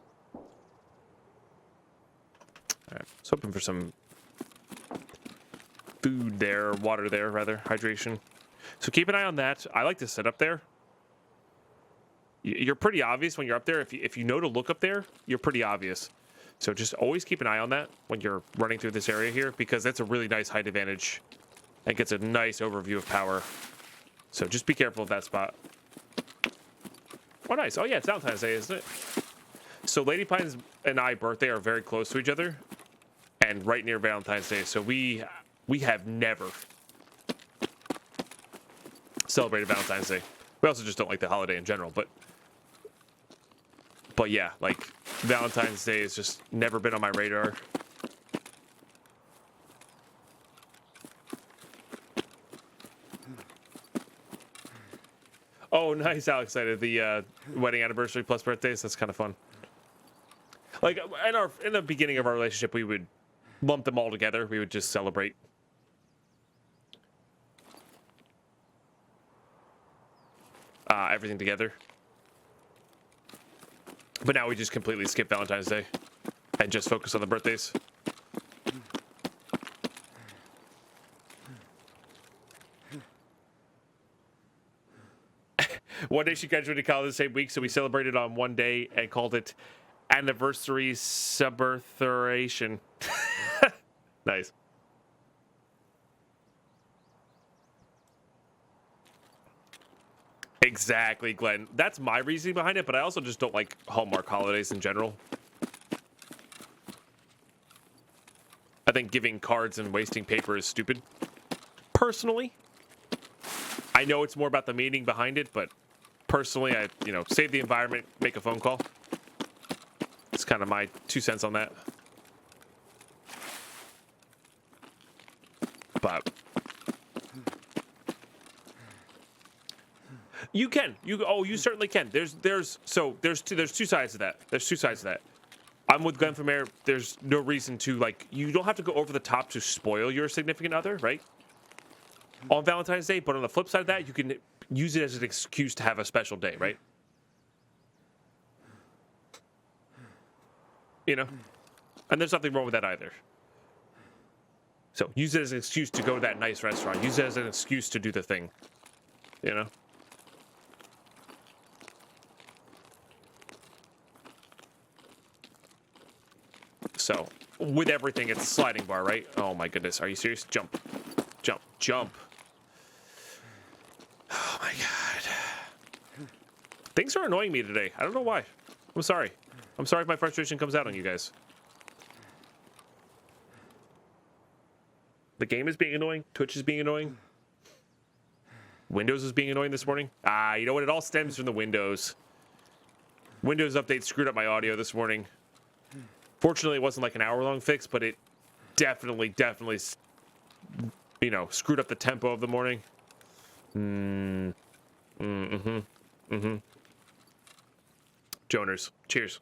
right, just hoping for some food there, water there, rather, hydration. So keep an eye on that. I like to sit up there. You're pretty obvious when you're up there. If you know to look up there, you're pretty obvious. So just always keep an eye on that when you're running through this area here, because that's a really nice height advantage and gets a nice overview of power. So just be careful of that spot. Oh, nice. Oh, yeah, it's Valentine's Day, isn't it? So Lady Pines and I birthday are very close to each other and right near Valentine's Day. So we have never celebrated Valentine's Day. We also just don't like the holiday in general, but yeah, like Valentine's Day has just never been on my radar. Oh, nice, Alex. The wedding anniversary plus birthdays. That's kind of fun. Like in the beginning of our relationship, we would lump them all together. We would just celebrate. Everything together. But now we just completely skip Valentine's Day and just focus on the birthdays. One day she graduated college the same week, so we celebrated on one day and called it anniversary suburtheration. Nice. Exactly, Glenn. That's my reasoning behind it, but I also just don't like Hallmark holidays in general. I think giving cards and wasting paper is stupid. Personally. I know it's more about the meaning behind it, but personally, I, save the environment, make a phone call. It's kind of my 2 cents on that. But you can. You certainly can. There's two sides to that. There's two sides to that. I'm with Glenn from Air. There's no reason to, you don't have to go over the top to spoil your significant other, right? On Valentine's Day, but on the flip side of that, you can use it as an excuse to have a special day, right? And there's nothing wrong with that either. So use it as an excuse to go to that nice restaurant. Use it as an excuse to do the thing, So, with everything, it's a sliding bar, right? Oh my goodness, are you serious? Jump. Jump. Jump. Oh my god. Things are annoying me today. I don't know why. I'm sorry. I'm sorry if my frustration comes out on you guys. The game is being annoying. Twitch is being annoying. Windows is being annoying this morning. You know what? It all stems from the Windows. Windows update screwed up my audio this morning. Fortunately, it wasn't like an hour-long fix, but it definitely, screwed up the tempo of the morning. Joners, cheers.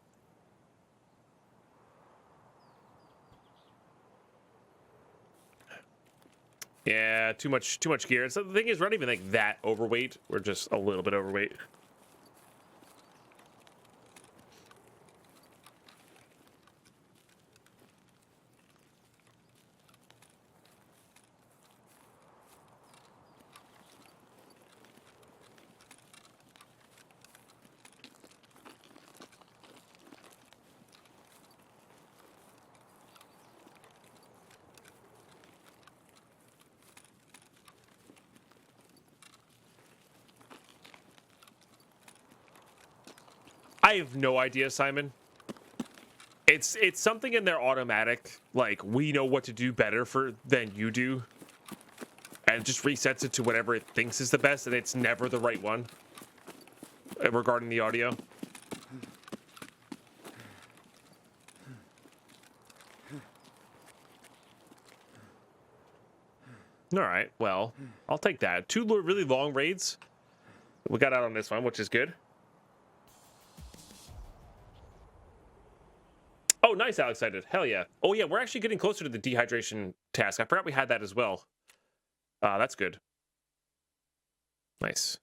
Yeah, too much gear. So the thing is, we're not even that overweight. We're just a little bit overweight. I have no idea, Simon. It's something in their automatic, we know what to do better than you do. And it just resets it to whatever it thinks is the best, and it's never the right one regarding the audio. All right, well, I'll take that. 2 really long raids. We got out on this one, which is good. Oh, nice, Alex. Excited. Hell yeah. Oh, yeah, we're actually getting closer to the dehydration task. I forgot we had that as well. That's good. Nice.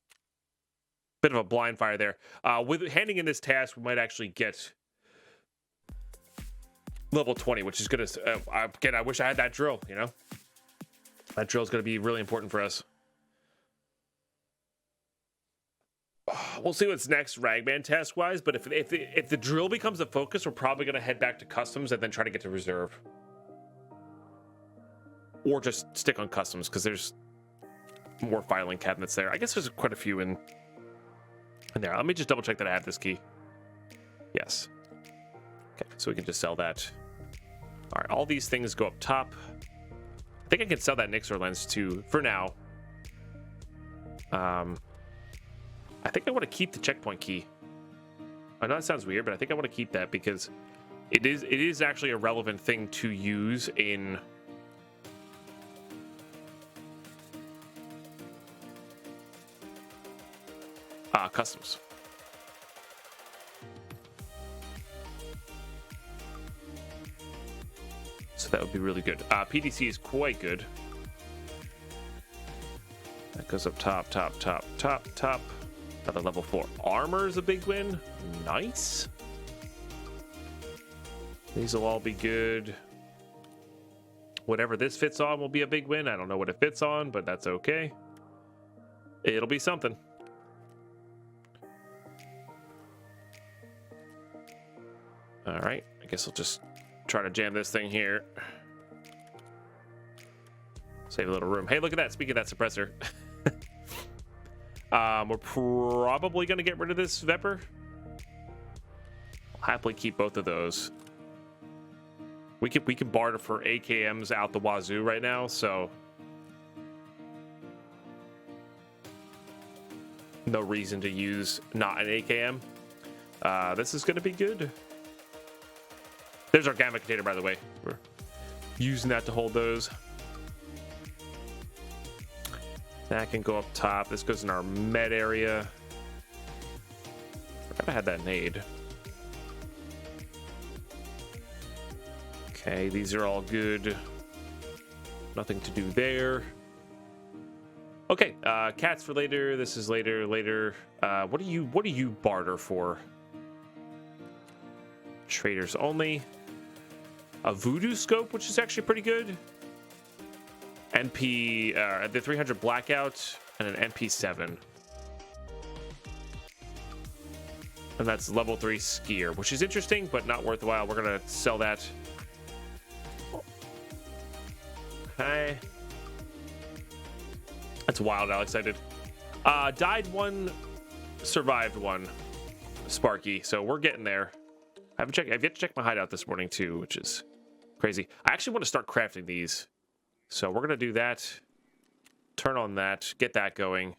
Bit of a blind fire there. With handing in this task, we might actually get level 20, which is going to... again, I wish I had that drill, That drill is going to be really important for us. We'll see what's next Ragman task-wise, but if the drill becomes a focus, we're probably going to head back to customs and then try to get to reserve. Or just stick on customs, because there's more filing cabinets there. I guess there's quite a few in there. Let me just double-check that I have this key. Yes. Okay, so we can just sell that. All right, all these things go up top. I think I can sell that Nixor lens, too, for now. I think I want to keep the checkpoint key. I know that sounds weird, but I think I want to keep that because it is actually a relevant thing to use in customs. So that would be really good. PDC is quite good. That goes up top. Another level 4 armor is a big win. Nice. These will all be good. Whatever this fits on will be a big win. I don't know what it fits on, but that's okay. It'll be something. All right. I guess I'll just try to jam this thing here. Save a little room. Hey, look at that. Speaking of that suppressor. We're probably going to get rid of this Vepr. I'll happily keep both of those. We can barter for AKMs out the wazoo right now, so no reason to use not an AKM. This is going to be good. There's our gamma container, by the way. We're using that to hold those. That can go up top. This goes in our med area. I forgot I had that nade. Okay, these are all good. Nothing to do there. Okay, cats for later. This is later. What do you barter for? Traders only. A voodoo scope, which is actually pretty good. NP, the 300 blackout, and an MP7. And that's level 3 skier, which is interesting, but not worthwhile. We're gonna sell that. Okay. That's wild, Alex. I did. Died one, survived one. Sparky. So we're getting there. I've yet to check my hideout this morning too, which is crazy. I actually want to start crafting these. So we're gonna do that. Turn on that. Get that going.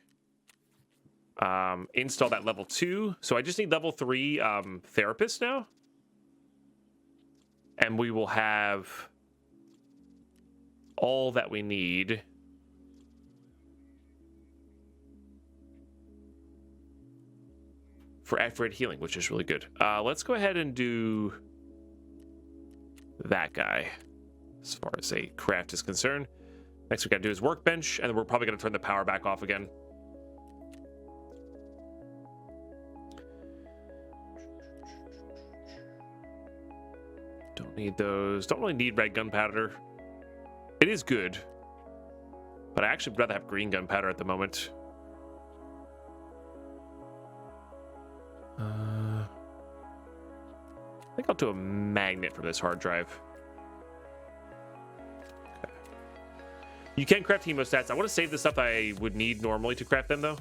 Install that level 2. So I just need level 3 therapist now. And we will have all that we need. For accurate healing, which is really good. Let's go ahead and do that guy as far as a craft is concerned. Next we gotta do is workbench, and then we're probably gonna turn the power back off again. Don't need those. Don't really need red gunpowder. It is good, but I actually would rather have green gunpowder at the moment. I think I'll do a magnet from this hard drive. Okay. You can craft hemostats. I want to save the stuff I would need normally to craft them, though.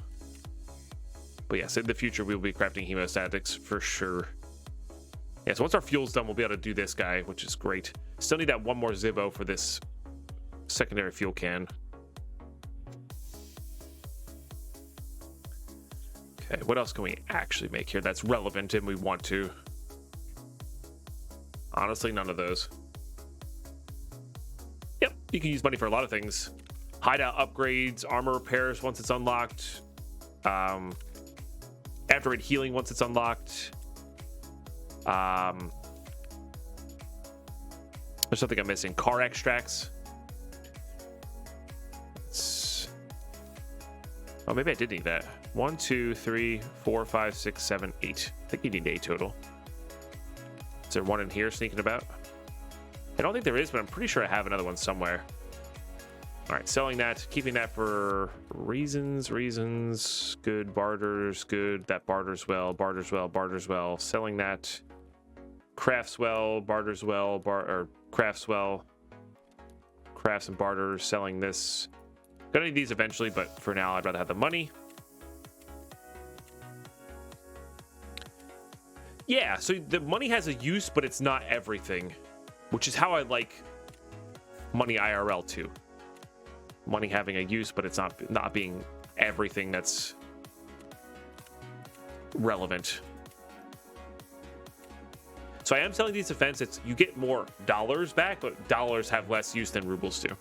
But yes, in the future, we will be crafting hemostatics for sure. Yeah, so once our fuel's done, we'll be able to do this guy, which is great. Still need that one more Zibbo for this secondary fuel can. Okay, what else can we actually make here that's relevant and we want to? Honestly, none of those. Yep, you can use money for a lot of things. Hideout upgrades, armor repairs once it's unlocked. After-raid healing once it's unlocked. There's something I'm missing. Car extracts. Oh, maybe I did need that. 1, 2, 3, 4, 5, 6, 7, 8. I think you need 8 total. Is there one in here sneaking about? I don't think there is, but I'm pretty sure I have another one somewhere. All right, selling that, keeping that for reasons. Good, barters, good. That barters well. Selling that. Crafts well, barters well, crafts well. Crafts and barters, selling this. Gonna need these eventually, but for now, I'd rather have the money. Yeah, so the money has a use, but it's not everything, which is how I like money IRL too. Money having a use, but it's not being everything that's relevant. So I am selling these defense. You get more dollars back, but dollars have less use than rubles do.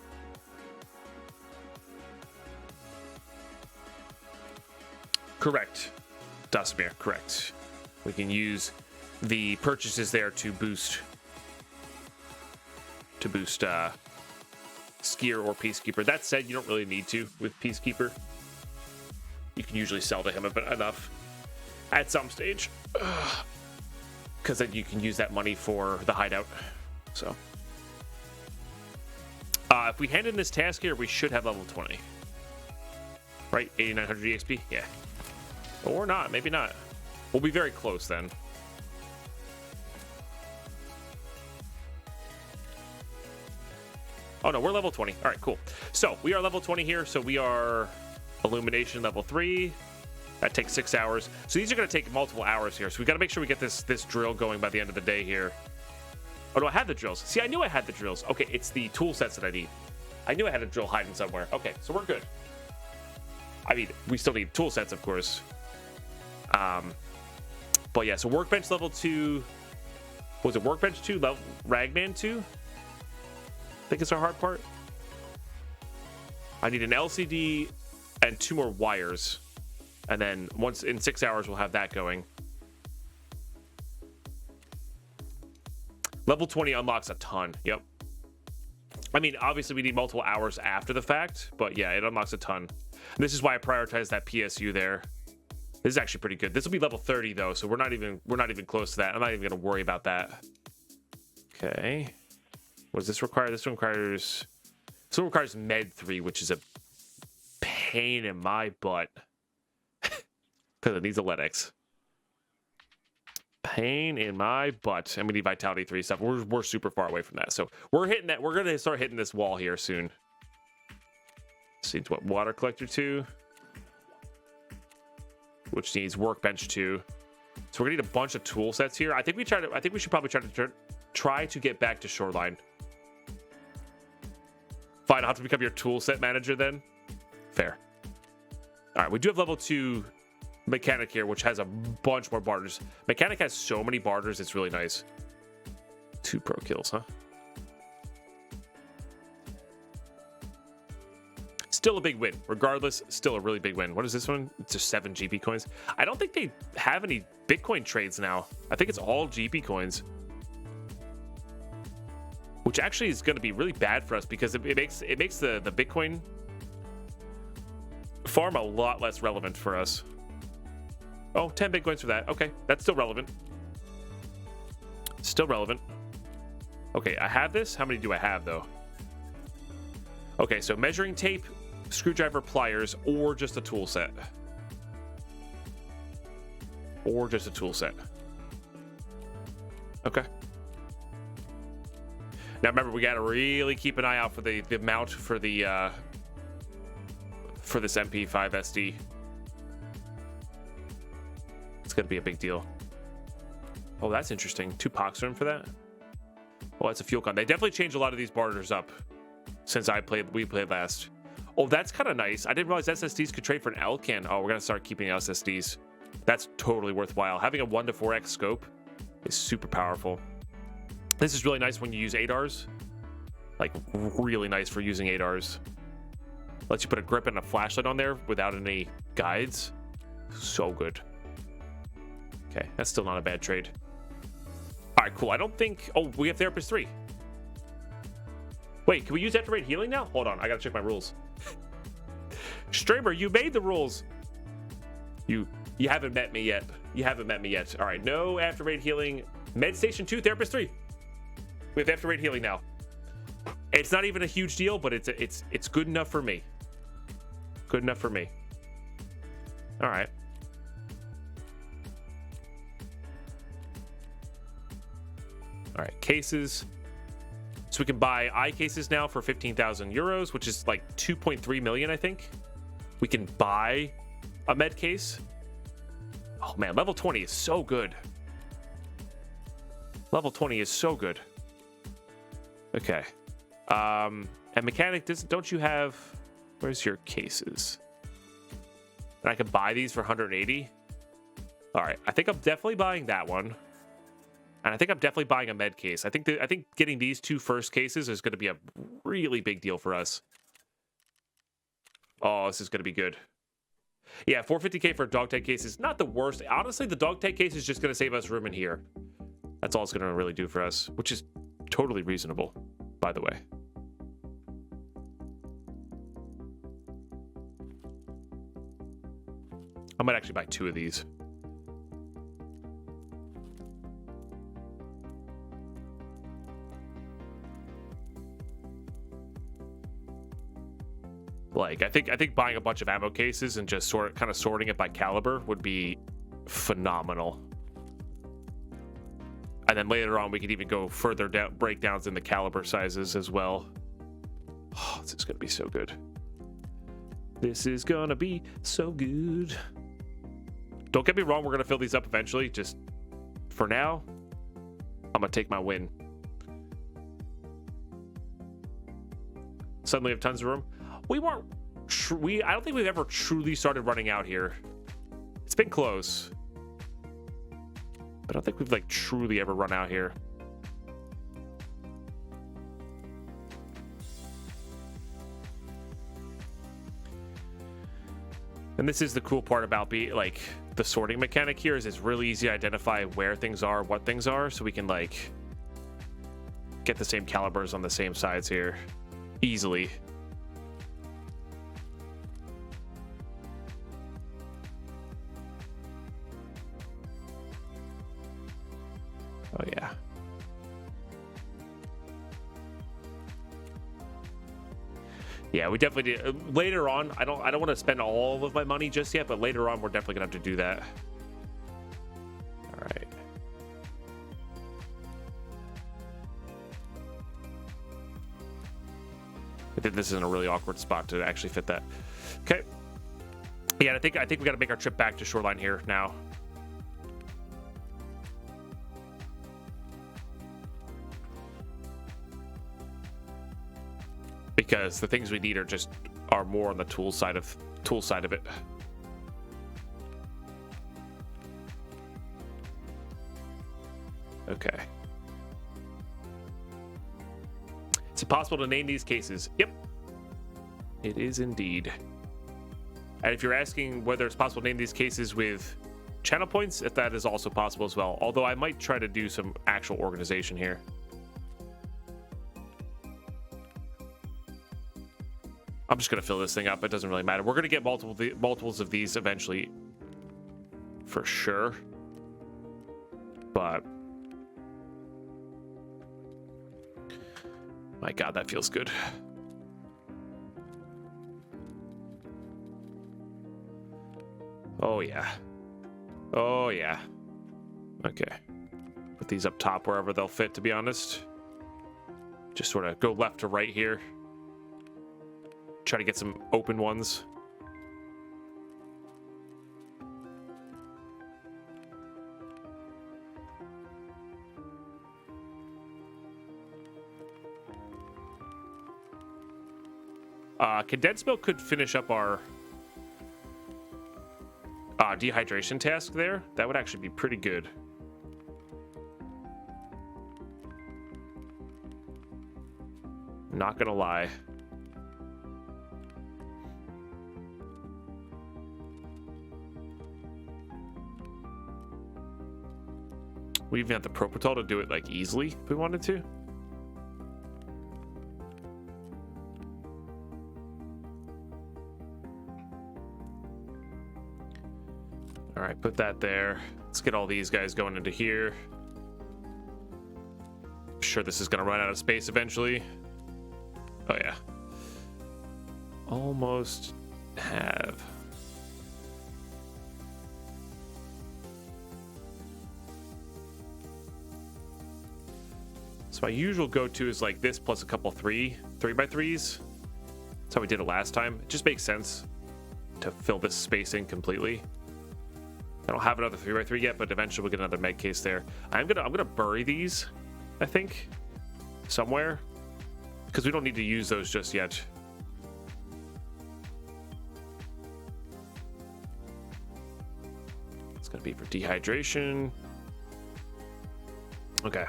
Correct, Dasimir, correct. We can use the purchases there to boost Skier or Peacekeeper. That said, you don't really need to with Peacekeeper. You can usually sell to him enough at some stage, because then you can use that money for the hideout. So if we hand in this task here, we should have level 20, right? 8900 EXP, yeah, or not, maybe not. We'll be very close then. Oh no, we're level 20. All right, cool. So we are level 20 here. So we are Illumination level 3. That takes 6 hours. So these are going to take multiple hours here. So we got to make sure we get this drill going by the end of the day here. Oh, no, I had the drills. See, I knew I had the drills. Okay, it's the tool sets that I need. I knew I had a drill hiding somewhere. Okay, so we're good. I mean, we still need tool sets, of course. But yeah, so workbench level 2. Was it workbench 2? Ragman 2? I think it's our hard part. I need an LCD and 2 more wires. And then once in 6 hours, we'll have that going. Level 20 unlocks a ton. Yep. I mean, obviously we need multiple hours after the fact, but yeah, it unlocks a ton. And this is why I prioritize that PSU there. This is actually pretty good. This will be level 30 though, so we're not even close to that. I'm not even gonna worry about that. Okay. What does this require? This one requires Med 3, which is a pain in my butt. Because it needs a LEDX. Pain in my butt. And we need Vitality 3 stuff. We're super far away from that. So we're hitting that. We're gonna start hitting this wall here soon. This needs what? Water collector 2. Which needs workbench 2. So we're gonna need a bunch of tool sets here. I think we should probably try to get back to shoreline. Fine, I'll have to become your tool set manager then. Fair. All right, we do have level 2 mechanic here, which has a bunch more barters. Mechanic has so many barters, it's really nice. 2 pro kills, huh? Still a big win. Regardless, still a really big win. What is this one? It's just 7 GP coins. I don't think they have any Bitcoin trades now. I think it's all GP coins. Which actually is going to be really bad for us because it makes the Bitcoin farm a lot less relevant for us. Oh, 10 Bitcoins for that. Okay, that's still relevant. Still relevant. Okay, I have this. How many do I have, though? Okay, so measuring tape, screwdriver, pliers, or just a tool set. Or just a tool set. Okay. Now remember, we got to really keep an eye out for the mount for the for this MP5 SD. It's gonna be a big deal. Oh, that's interesting. 2 pox room for that. Oh, that's a fuel con. They definitely changed a lot of these barters up since we played last. Oh, that's kind of nice. I didn't realize SSDs could trade for an L-can. Oh, we're gonna start keeping SSDs. That's totally worthwhile. Having a 1 to 4x scope is super powerful. This is really nice when you use ADARs. Like, really nice for using ADARs. Lets you put a grip and a flashlight on there without any guides. So good. Okay, that's still not a bad trade. All right, cool. I don't think... Oh, we have Therapist 3. Wait, can we use after rate healing now? Hold on, I gotta check my rules. Streamer, you made the rules. You haven't met me yet. You haven't met me yet. All right, no after rate healing. Med Station 2, Therapist 3. We have after rate healing now. It's not even a huge deal, but it's good enough for me. Good enough for me. All right. All right, cases. So we can buy eye cases now for 15,000 euros, which is like 2.3 million, I think. We can buy a med case. Oh man, level 20 is so good. Level 20 is so good. Okay. And mechanic, don't you have... Where's your cases? And I can buy these for 180. All right, I think I'm definitely buying that one. And I think I'm definitely buying a med case. I think getting these 2 first cases is going to be a really big deal for us. Oh, this is going to be good. Yeah, 450k for a dog tag case is not the worst. Honestly, the dog tag case is just going to save us room in here. That's all it's going to really do for us, which is totally reasonable, by the way. I might actually buy 2 of these. Like, I think buying a bunch of ammo cases and just kind of sorting it by caliber would be phenomenal. And then later on, we could even go further down, breakdowns in the caliber sizes as well. Oh, this is gonna be so good. This is gonna be so good. Don't get me wrong, we're gonna fill these up eventually. Just for now, I'm gonna take my win. Suddenly have tons of room. We weren't. I don't think we've ever truly started running out here. It's been close, but I don't think we've like truly ever run out here. And this is the cool part about the sorting mechanic here is it's really easy to identify where things are, what things are, so we can like get the same calibers on the same sides here easily. Oh yeah. Yeah, we definitely did. Later on, I don't want to spend all of my money just yet, but later on, we're definitely gonna have to do that. All right. I think this is in a really awkward spot to actually fit that. Okay. Yeah, I think we got to make our trip back to Shoreline here now. Because the things we need are more on the tool side of it. Okay. Is it possible to name these cases? Yep. It is indeed. And if you're asking whether it's possible to name these cases with channel points, if that is also possible as well. Although I might try to do some actual organization here. I'm just gonna fill this thing up. It doesn't really matter. We're gonna get multiples of these eventually, for sure. But my God, that feels good. Oh yeah. Oh yeah. Okay. Put these up top wherever they'll fit. To be honest, just sort of go left to right here. Try to get some open ones. Condensed milk could finish up our dehydration task there. That would actually be pretty good. Not gonna lie. We even have the Propital to do it like easily if we wanted to. All right, put that there. Let's get all these guys going into here. I'm sure this is gonna run out of space eventually. Oh yeah. Almost have. So my usual go-to is like this plus a couple 3x3s. That's how we did it last time. It just makes sense to fill this space in completely. I don't have another 3x3 yet, but eventually we'll get another med case there. I'm gonna bury these, I think, somewhere, because we don't need to use those just yet. It's gonna be for dehydration. Okay.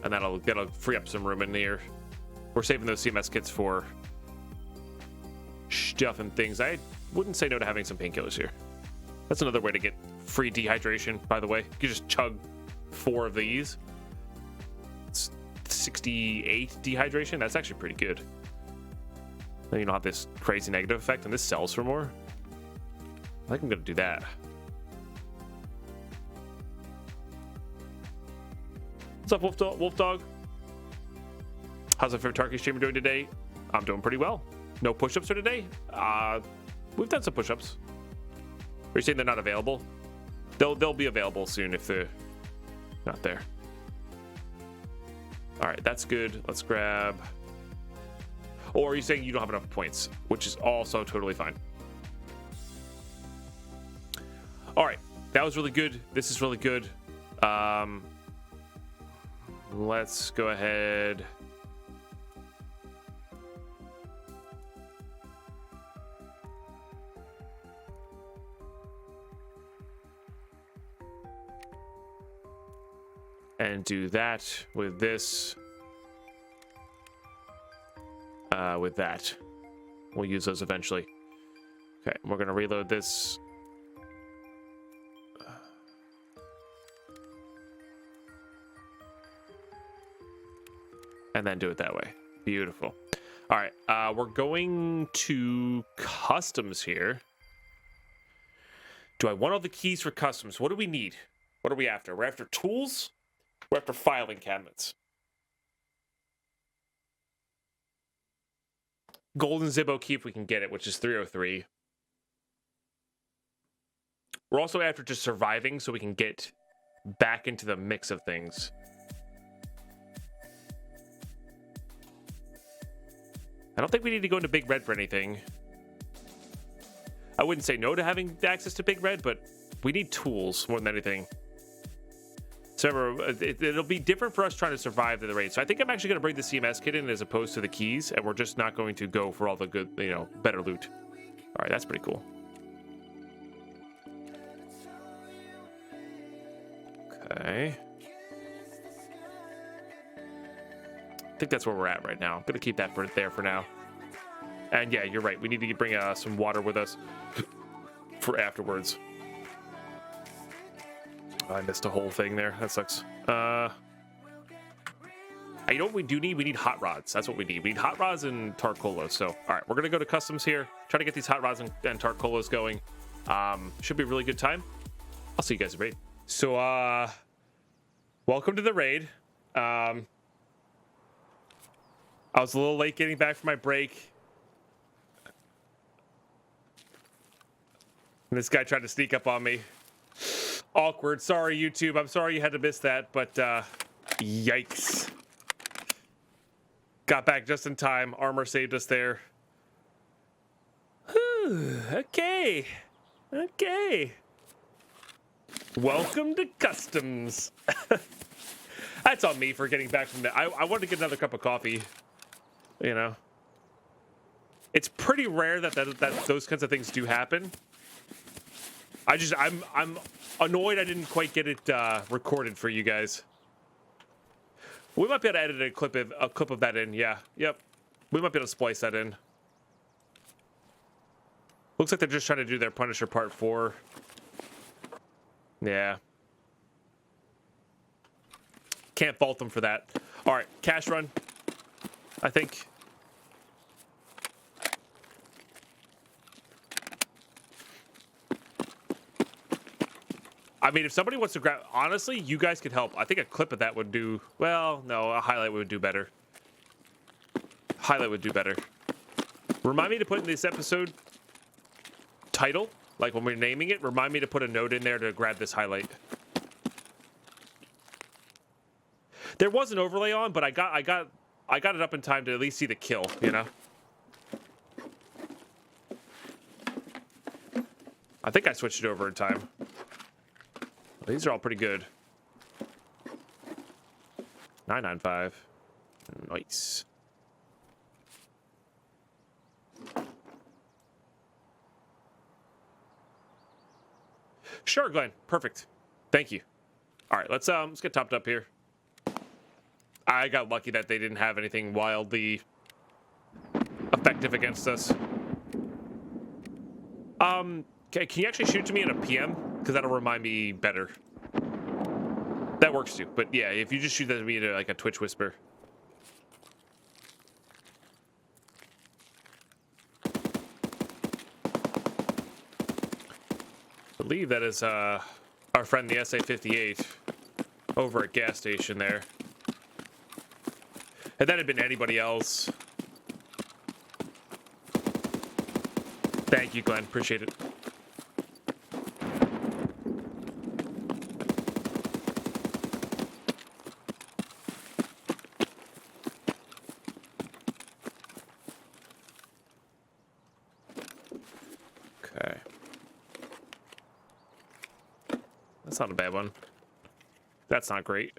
And that'll free up some room in here. We're saving those CMS kits for stuff and things. I wouldn't say no to having some painkillers here. That's another way to get free dehydration, by the way. You just chug 4 of these. It's 68 dehydration. That's actually pretty good. Then you don't have this crazy negative effect, and this sells for more. I think I'm gonna do that. What's up, Wolf Dog? How's our favorite Tarkov streamer doing today? I'm doing pretty well. No push-ups for today? We've done some push-ups. Are you saying they're not available? They'll be available soon if they're not there. All right, that's good. Let's grab. Or are you saying you don't have enough points? Which is also totally fine. All right, that was really good. This is really good. Let's go ahead. And do that with this. With that. We'll use those eventually. Okay, we're going to reload this. And then do it that way. Beautiful. All right, we're going to customs here. Do I want all the keys for customs? What do we need? What are we after? We're after tools? We're after filing cabinets. Golden Zippo key if we can get it, which is 303. We're also after just surviving so we can get back into the mix of things. I don't think we need to go into Big Red for anything. I wouldn't say no to having access to Big Red, but we need tools more than anything. So remember, it'll be different for us trying to survive the raid. So I think I'm actually going to bring the CMS kit in as opposed to the keys, and we're just not going to go for all the good, better loot. All right, that's pretty cool. Okay. I think that's where we're at right now. I'm going to keep that there for now. And yeah, you're right. We need to bring some water with us for afterwards. I missed a whole thing there. That sucks. You know what we do need? We need hot rods. That's what we need. We need hot rods and Tarkolos. So, all right, we're going to go to customs here. Try to get these hot rods and Tarkolos going. Should be a really good time. I'll see you guys at raid. So, welcome to the raid. I was a little late getting back from my break. And this guy tried to sneak up on me. Awkward. Sorry, YouTube. I'm sorry you had to miss that, but yikes. Got back just in time. Armor saved us there. Okay. Okay. Welcome to customs. That's on me for getting back from that. I wanted to get another cup of coffee. It's pretty rare that those kinds of things do happen. I'm annoyed I didn't quite get it recorded for you guys. We might be able to edit a clip of that in. Yeah, yep. We might be able to splice that in. Looks like they're just trying to do their Punisher Part 4. Yeah. Can't fault them for that. All right, cash run. I think. I mean, if somebody wants to grab... Honestly, you guys could help. I think a clip of that would do... Well, no, a highlight would do better. Highlight would do better. Remind me to put in this episode title, like when we're naming it, remind me to put a note in there to grab this highlight. There was an overlay on, but I got it up in time to at least see the kill, I think I switched it over in time. These are all pretty good. 995. Nice. Sure, Glenn. Perfect. Thank you. All right, let's get topped up here. I got lucky that they didn't have anything wildly effective against us. Okay, can you actually shoot to me in a PM? Because that'll remind me better. That works too. But yeah, if you just shoot that to me in like a Twitch whisper. I believe that is our friend the SA-58 over at gas station there. If that had been anybody else. Thank you, Glenn. Appreciate it. That's not a bad one. That's not great.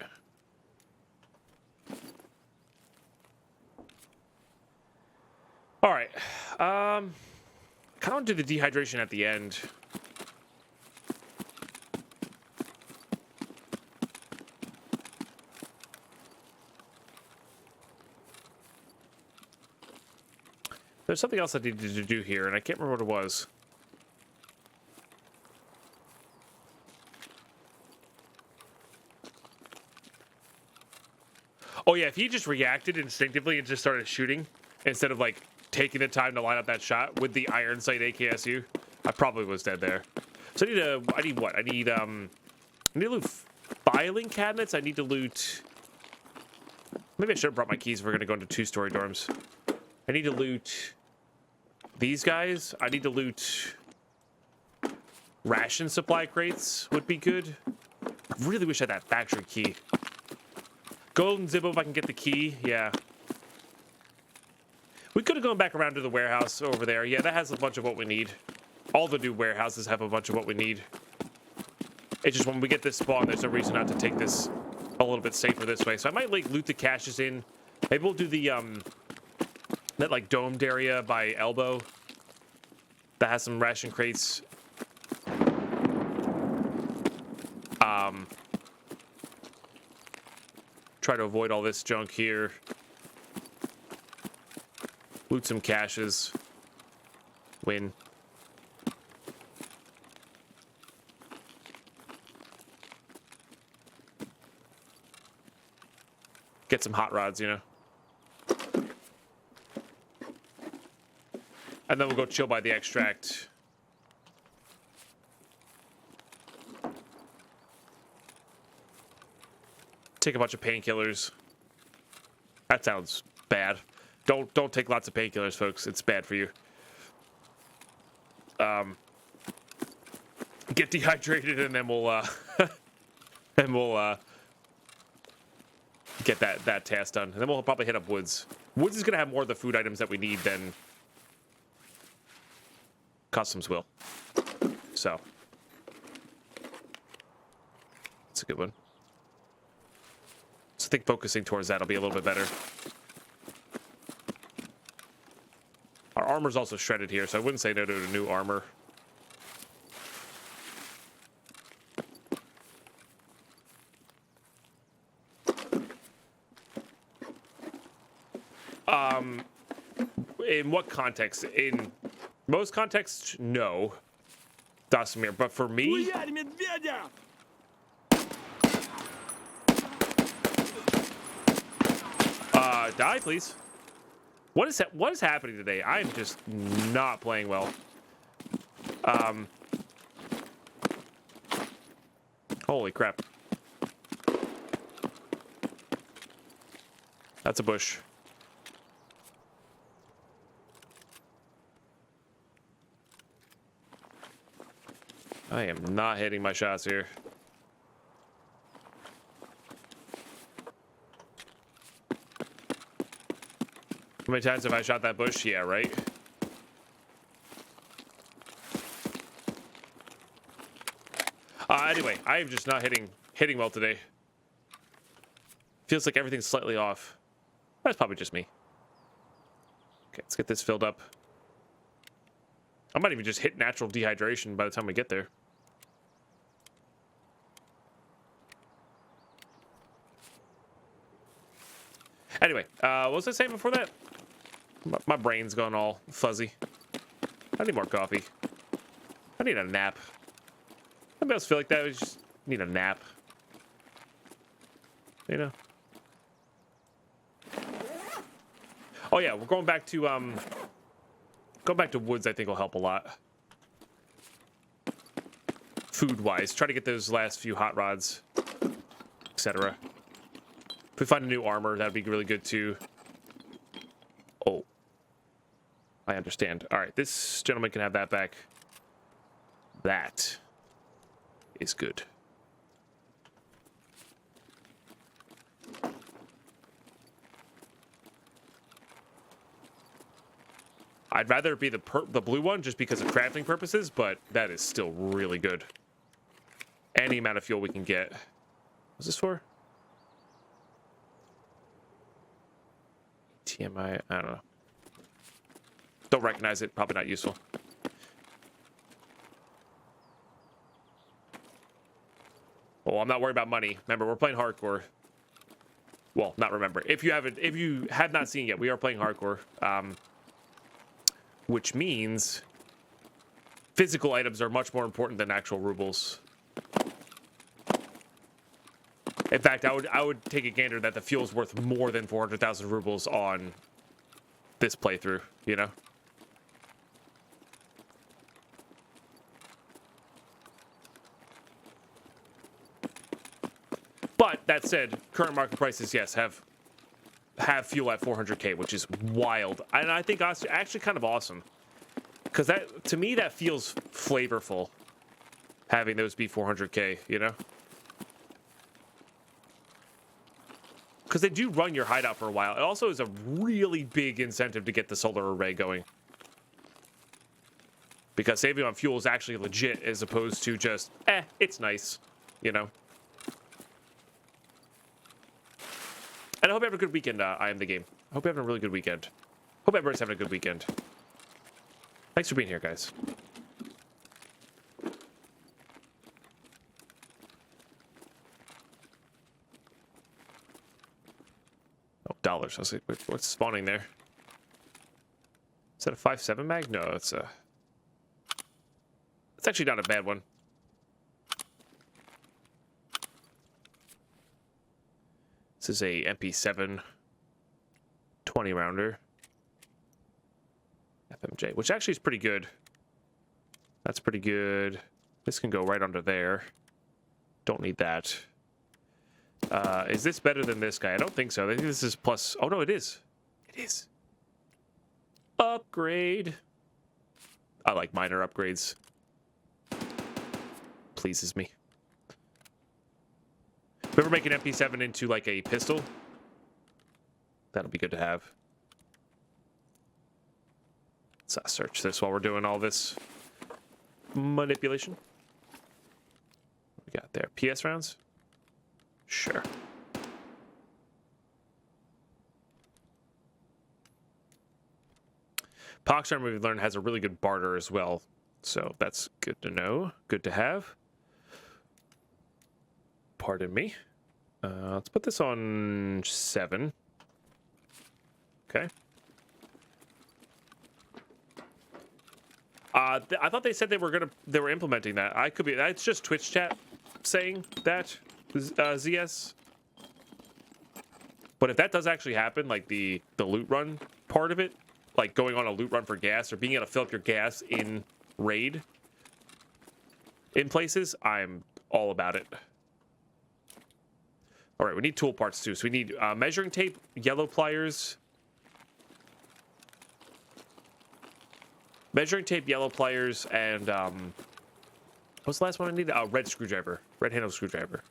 All right. Kind of want to do the dehydration at the end. There's something else I needed to do here, and I can't remember what it was. Oh yeah, if he just reacted instinctively and just started shooting instead of like taking the time to line up that shot with the iron sight AKSU, I probably was dead there. So I need what? I need to loot filing cabinets. I need to loot. Maybe I should have brought my keys if we're gonna go into 2-story dorms. I need to loot these guys. I need to loot ration supply crates would be good. I really wish I had that factory key. Golden Zippo if I can get the key. Yeah. We could have gone back around to the warehouse over there. Yeah, that has a bunch of what we need. All the new warehouses have a bunch of what we need. It's just when we get this spawn, there's no reason not to take this a little bit safer this way. So I might like loot the caches in. Maybe we'll do the that like domed area by Elbow that has some ration crates. Try to avoid all this junk here. Loot some caches. Win. Get some hot rods, you know. And then we'll go chill by the extract. Take a bunch of painkillers. That sounds bad. Don't take lots of painkillers, folks. It's bad for you. Get dehydrated, and then we'll get that task done. And then we'll probably hit up Woods. Woods is gonna have more of the food items that we need than Customs will. So it's a good one. So I think focusing towards that will be a little bit better. Our armor's also shredded here, so I wouldn't say no to a new armor. In what context? In most contexts, no. Dasimir, but for me... Die, please. What is happening today? I'm just not playing well. Holy crap. That's a bush. I am not hitting my shots here. How many times have I shot that bush? Yeah, right? Anyway, I am just not hitting well today. Feels like everything's slightly off. That's probably just me. Okay, let's get this filled up. I might even just hit natural dehydration by the time we get there. Anyway, what was I saying before that? My brain's gone all fuzzy. I need more coffee. I need a nap. Anybody else feel like that? We just need a nap. You know? Oh yeah, we're going back to Woods. I think will help a lot. Food-wise, try to get those last few hot rods, etc. If we find a new armor, that'd be really good too. Oh, I understand. All right, this gentleman can have that back. That is good. I'd rather it be the blue one just because of crafting purposes, but that is still really good. any amount of fuel we can get. What's this for? TMI, I don't know. Don't recognize it, probably not useful. Well, I'm not worried about money. Remember, we're playing hardcore. Well, not remember. If you had not seen yet, we are playing hardcore. Which means physical items are much more important than actual rubles. In fact, I would take a gander that the fuel's worth more than 400,000 rubles on this playthrough, you know? But that said, current market prices, yes, have fuel at 400k, which is wild, and I think actually kind of awesome, because that, to me, that feels flavorful, having those be 400k, you know, because they do run your hideout for a while. It also is a really big incentive to get the solar array going, because saving on fuel is actually legit as opposed to just it's nice, you know. And I hope you have a good weekend, I am the game. I hope you're having a really good weekend. Hope everybody's having a good weekend. Thanks for being here, guys. Oh, dollars. I was like, what's spawning there? Is that a 5.7 mag? No, it's actually not a bad one. This is a Ep17 20 rounder. FMJ, which actually is pretty good. That's pretty good. This can go right under there. Don't need that. Is this better than this guy? I don't think so. I think this is plus... Oh, no, it is. It is. Upgrade. I like minor upgrades. Pleases me. If we ever make an MP7 into like a pistol, that'll be good to have. Let's search this while we're doing all this manipulation. What we got there? PS rounds? Sure. Poxarm, we've learned, has a really good barter as well. So that's good to know. Good to have. Pardon me. Let's put this on 7. Okay. I thought they said they were implementing that. I could be. That's just Twitch chat saying that. ZS. But if that does actually happen, like the loot run part of it, like going on a loot run for gas or being able to fill up your gas in raid in places, I'm all about it. All right, we need tool parts too. So we need measuring tape, yellow pliers. Measuring tape, yellow pliers, and what's the last one I need? Red screwdriver. Red handle screwdriver.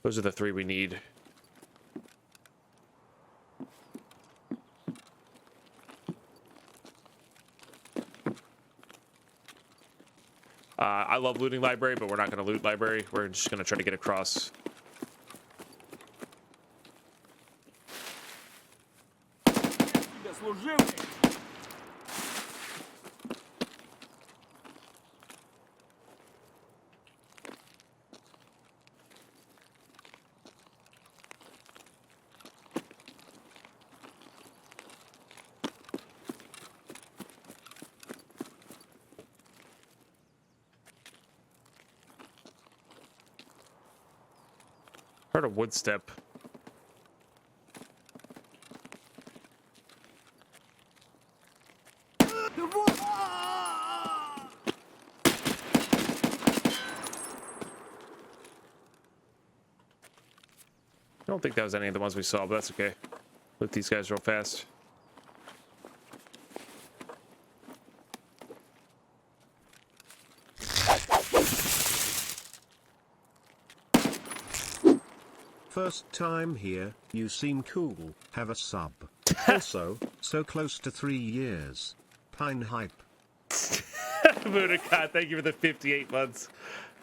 Those are the 3 we need. I love looting library, but we're not going to loot library. We're just going to try to get across. Heard a wood step. I don't think that was any of the ones we saw, but that's okay. Loot these guys real fast.
First time here, you seem cool, have a sub. Also, so close to 3 years. Pine hype.
Moonacot, thank you for the 58 months.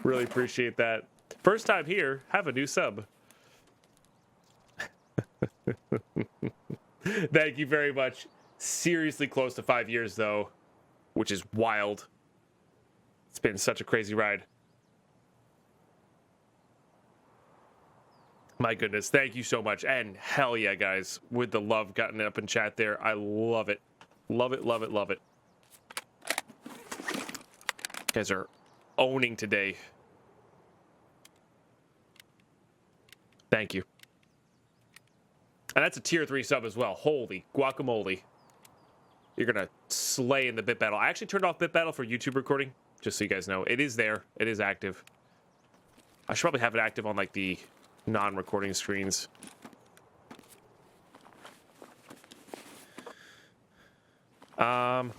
Really appreciate that. First time here, have a new sub. Thank you very much. Seriously close to 5 years, though, which is wild. It's been such a crazy ride. My goodness, thank you so much. And hell yeah, guys, with the love gotten up in chat there. I love it. Love it, love it, love it. You guys are owning today. Thank you. And that's a tier 3 sub as well. Holy guacamole. You're going to slay in the bit battle. I actually turned off bit battle for YouTube recording, just so you guys know. It is there. It is active. I should probably have it active on like the non-recording screens. Wow,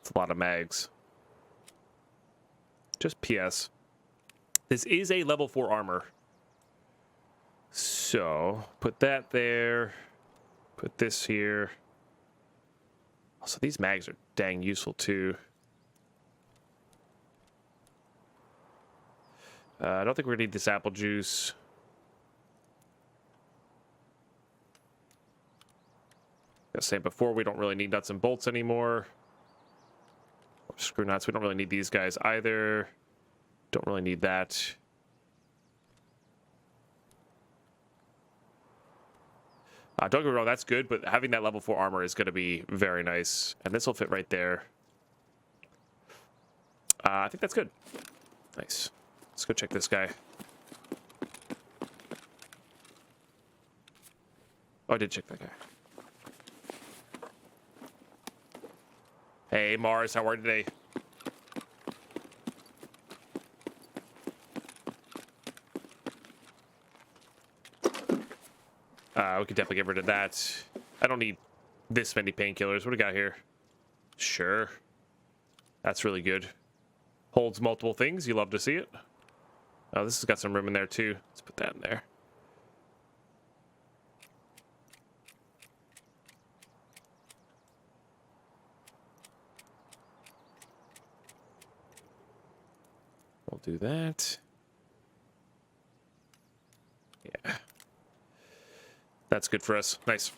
it's a lot of mags. Just PS. This is a level 4 armor. So, put that there. Put this here. Also, these mags are dang useful too. I don't think we're gonna need this apple juice. I was saying before, we don't really need nuts and bolts anymore. Or screw nuts. We don't really need these guys either. Don't really need that. Don't get me wrong, that's good, but having that level 4 armor is going to be very nice. And this will fit right there. I think that's good. Nice. Let's go check this guy. Oh, I did check that guy. Hey, Mars, how are you today? We could definitely get rid of that. I don't need this many painkillers. What do we got here? Sure. That's really good. Holds multiple things. You love to see it. Oh, this has got some room in there too. Let's put that in there. We'll do that. Yeah. That's good for us. Nice.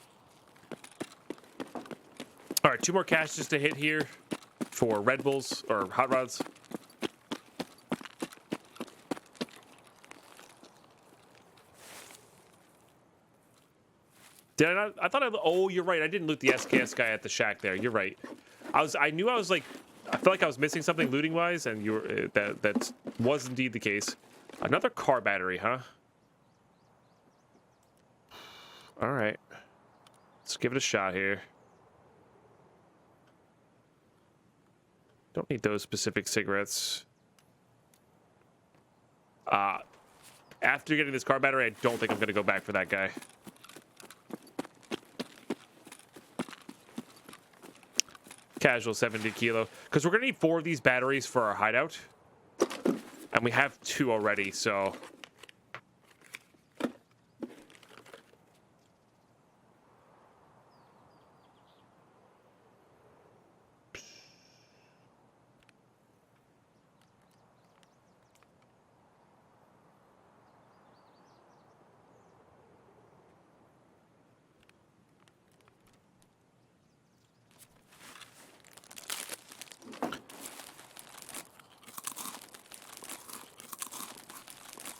All right, 2 more cash just to hit here for Red Bulls or Hot Rods. Did I not? I thought oh, you're right. I didn't loot the SKS guy at the shack there. You're right. I knew I was like, I felt like I was missing something looting wise, and you were that was indeed the case. Another car battery, huh? All right. Let's give it a shot here. Don't need those specific cigarettes. After getting this car battery, I don't think I'm going to go back for that guy. Casual 70 kilo. Because we're going to need 4 of these batteries for our hideout. And we have 2 already, so...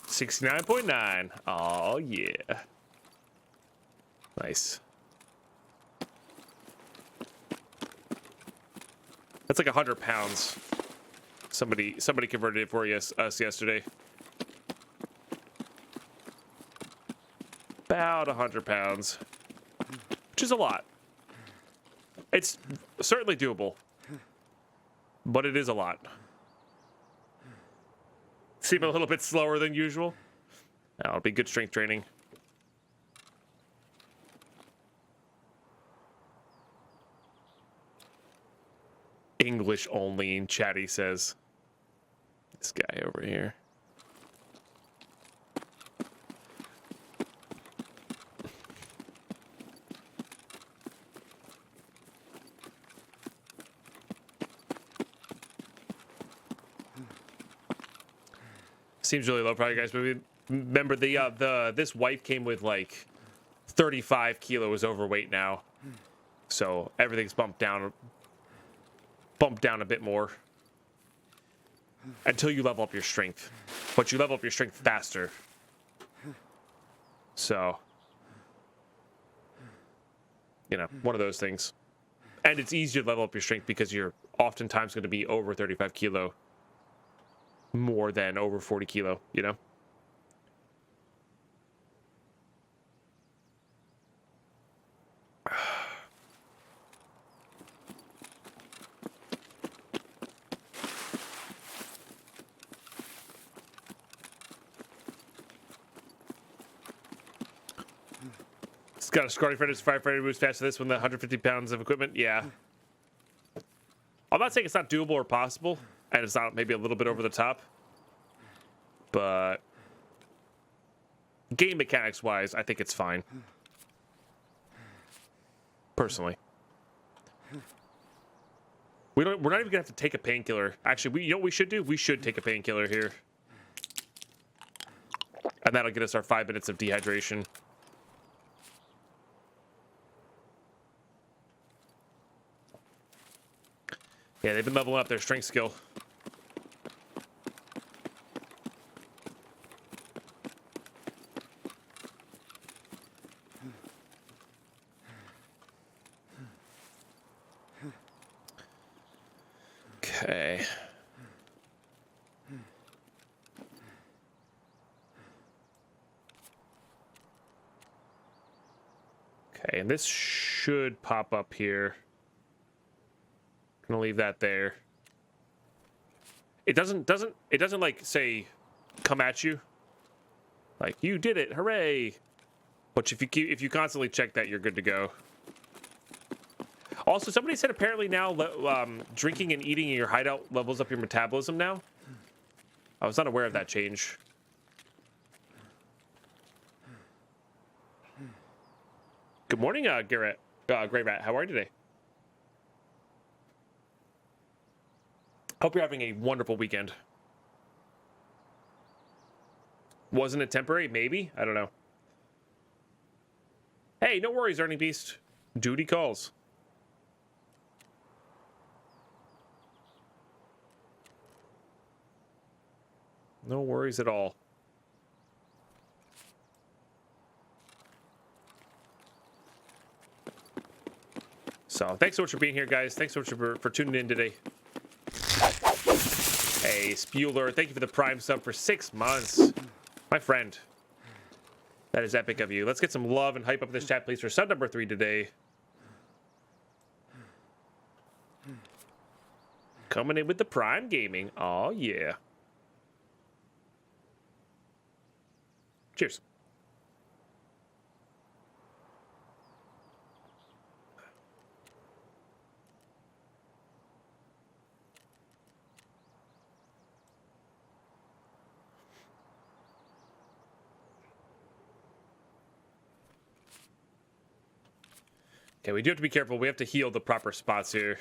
$69.9. Oh yeah. Nice. That's like 100 pounds. Somebody converted it for us yesterday. About 100 pounds, which is a lot. It's certainly doable, but it is a lot. Seem a little bit slower than usual. That'll be good strength training. English only in chat, he says. This guy over here. Seems really low, probably, guys. But remember, this wife came with like 35 kilos overweight now, so everything's bumped down a bit more until you level up your strength. But you level up your strength faster, so you know, one of those things. And it's easier to level up your strength because you're oftentimes going to be over 35 kilo more than over 40 kilo, you know? It's got a Scotty Freddy's firefighter moves faster this one than 150 pounds of equipment. Yeah. I'm not saying it's not doable or possible, and it's not maybe a little bit over the top, but game mechanics wise, I think it's fine. Personally. We're not even gonna have to take a painkiller. Actually, you know what we should do? We should take a painkiller here. And that'll get us our 5 minutes of dehydration. Yeah, they've been leveling up their strength skill. Okay. Okay, and this should pop up here. Gonna leave that there. It doesn't like say come at you. Like you did it, hooray! But if you constantly check that, you're good to go. Also, somebody said apparently now drinking and eating in your hideout levels up your metabolism now. I was not aware of that change. Good morning, Garrett. Gray Rat. How are you today? Hope you're having a wonderful weekend. Wasn't it temporary? Maybe? I don't know. Hey, no worries, Ernie Beast. Duty calls. No worries at all. So, thanks so much for being here, guys. Thanks so much for tuning in today. Hey, Spuler, thank you for the Prime sub for 6 months. My friend. That is epic of you. Let's get some love and hype up this chat, please, for sub number 3 today. Coming in with the Prime Gaming. Oh, yeah. Cheers. Okay, we do have to be careful. We have to heal the proper spots here.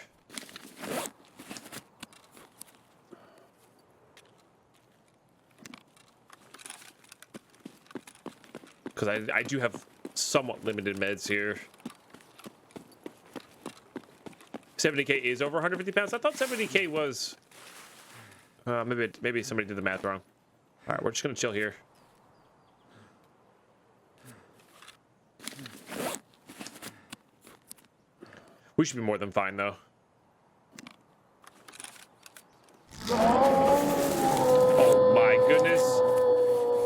Because I do have somewhat limited meds here. 70k is over 150 pounds. I thought 70k was... maybe somebody did the math wrong. All right, we're just going to chill here. We should be more than fine, though. Oh, my goodness.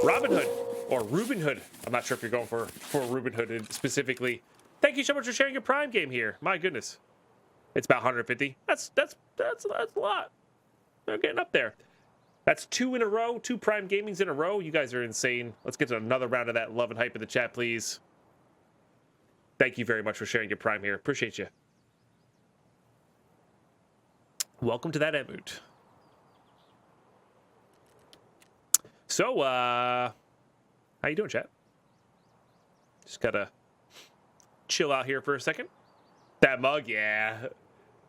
Robin Hood. Or Reuben Hood. I'm not sure if you're going for Reuben Hood specifically. Thank you so much for sharing your Prime game here. My goodness. It's about 150. That's a lot. They're getting up there. That's 2 in a row. 2 Prime Gamings in a row. You guys are insane. Let's get to another round of that love and hype in the chat, please. Thank you very much for sharing your Prime here. Appreciate you. Welcome to that emote. So, how you doing, chat? Just gotta chill out here for a second. That mug, yeah.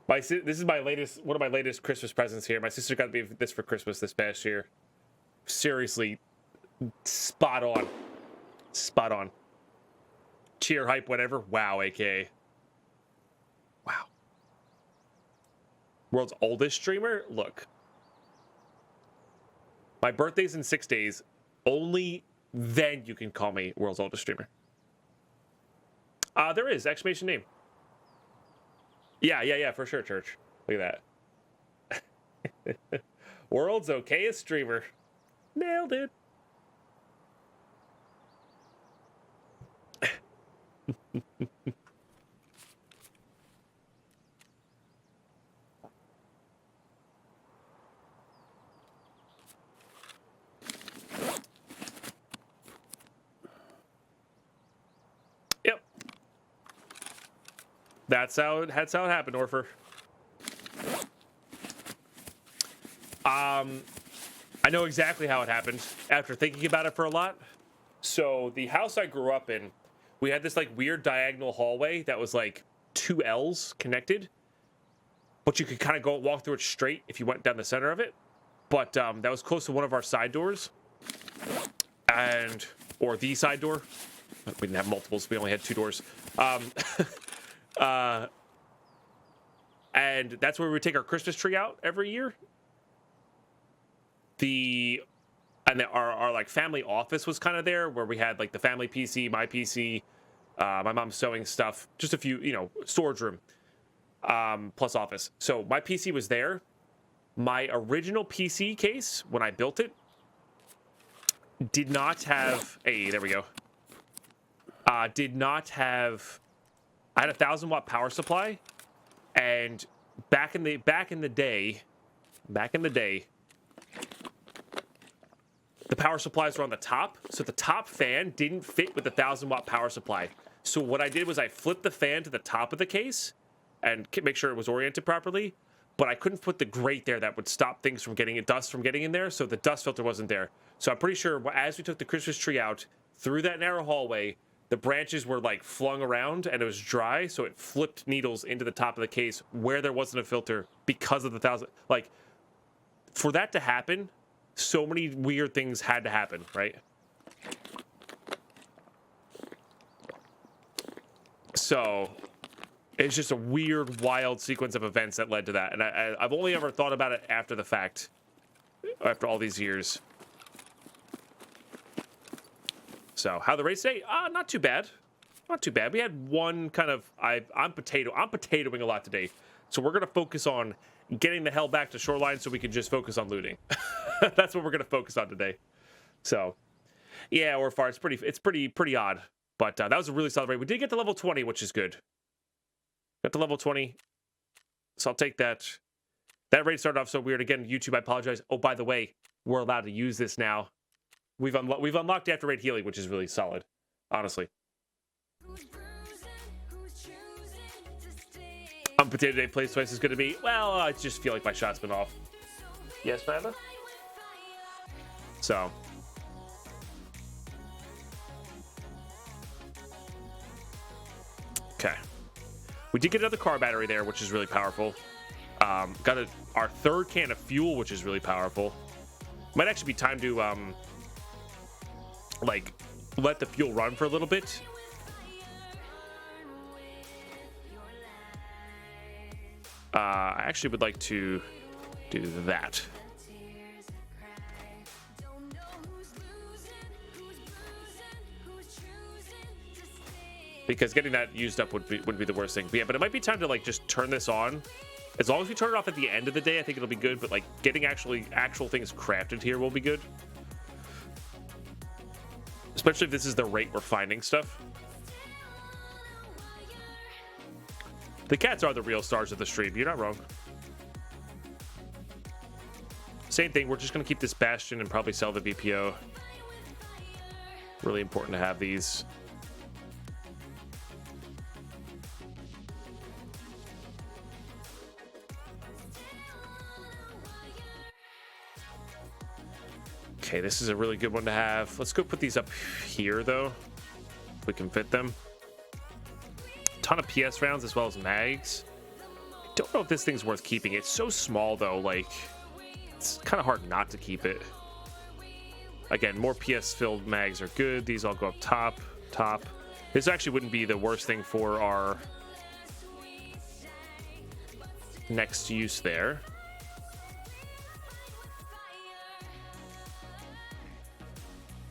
This is my latest, one of my latest Christmas presents here. My sister got me this for Christmas this past year. seriously, spot on. Spot on. Cheer, hype, whatever. Wow, AK. Wow. World's oldest streamer? Look. My birthday's in 6 days. Only then you can call me world's oldest streamer. There is, exclamation name. Yeah, for sure, Church. Look at that. World's okayest streamer. Nailed it. Yep. That's how it happened, Orfer. I know exactly how it happened after thinking about it for a lot. So the house I grew up in, we had this like weird diagonal hallway that was like 2 L's connected, but you could kind of go walk through it straight if you went down the center of it. But that was close to one of our side doors, or the side door. We didn't have multiples. We only had 2 doors. And that's where we would take our Christmas tree out every year. Our like family office was kind of there, where we had like the family PC, my PC, my mom's sewing stuff, just a few, storage room, plus office. So my PC was there. My original PC case, when I built it, did not have there we go. Did not have. I had a 1,000-watt power supply, and back in the day, the power supplies were on the top, so the top fan didn't fit with the 1,000-watt power supply. So what I did was I flipped the fan to the top of the case and make sure it was oriented properly, but I couldn't put the grate there that would stop things from dust from getting in there, so the dust filter wasn't there. So I'm pretty sure as we took the Christmas tree out through that narrow hallway, the branches were like flung around and it was dry, so it flipped needles into the top of the case where there wasn't a filter because of the 1,000. Like, for that to happen, so many weird things had to happen, right? So it's just a weird, wild sequence of events that led to that. And I've only ever thought about it after the fact, after all these years. So how the race today? Not too bad. Not too bad. We had one kind of, I'm potatoing a lot today. So we're going to focus on getting the hell back to Shoreline so we can just focus on looting. That's what we're going to focus on today. So, yeah, or far, it's pretty odd. But that was a really solid raid. We did get to level 20, which is good. Got to level 20. So I'll take that. That raid started off so weird. Again, YouTube, I apologize. Oh, by the way, we're allowed to use this now. We've unlocked after raid healing, which is really solid, honestly. Potato Day plays twice as good to me. Well, I just feel like my shot's been off. Yes, Panda? So. Okay. We did get another car battery there, which is really powerful. Got our 3rd can of fuel, which is really powerful. Might actually be time to, like, let the fuel run for a little bit. I actually would like to do that. Because getting that used up would be the worst thing. But yeah, but it might be time to like just turn this on. As long as we turn it off at the end of the day, I think it'll be good. But like getting actual things crafted here will be good. Especially if this is the rate we're finding stuff. The cats are the real stars of the stream. You're not wrong. Same thing. We're just going to keep this Bastion and probably sell the VPO. Really important to have these. Okay, this is a really good one to have. Let's go put these up here, though. If we can fit them. Ton of PS rounds as well as mags. I don't know if this thing's worth keeping. It's so small though, like it's kind of hard not to keep it. Again, more PS filled mags are good. These all go up top. This actually wouldn't be the worst thing for our next use there.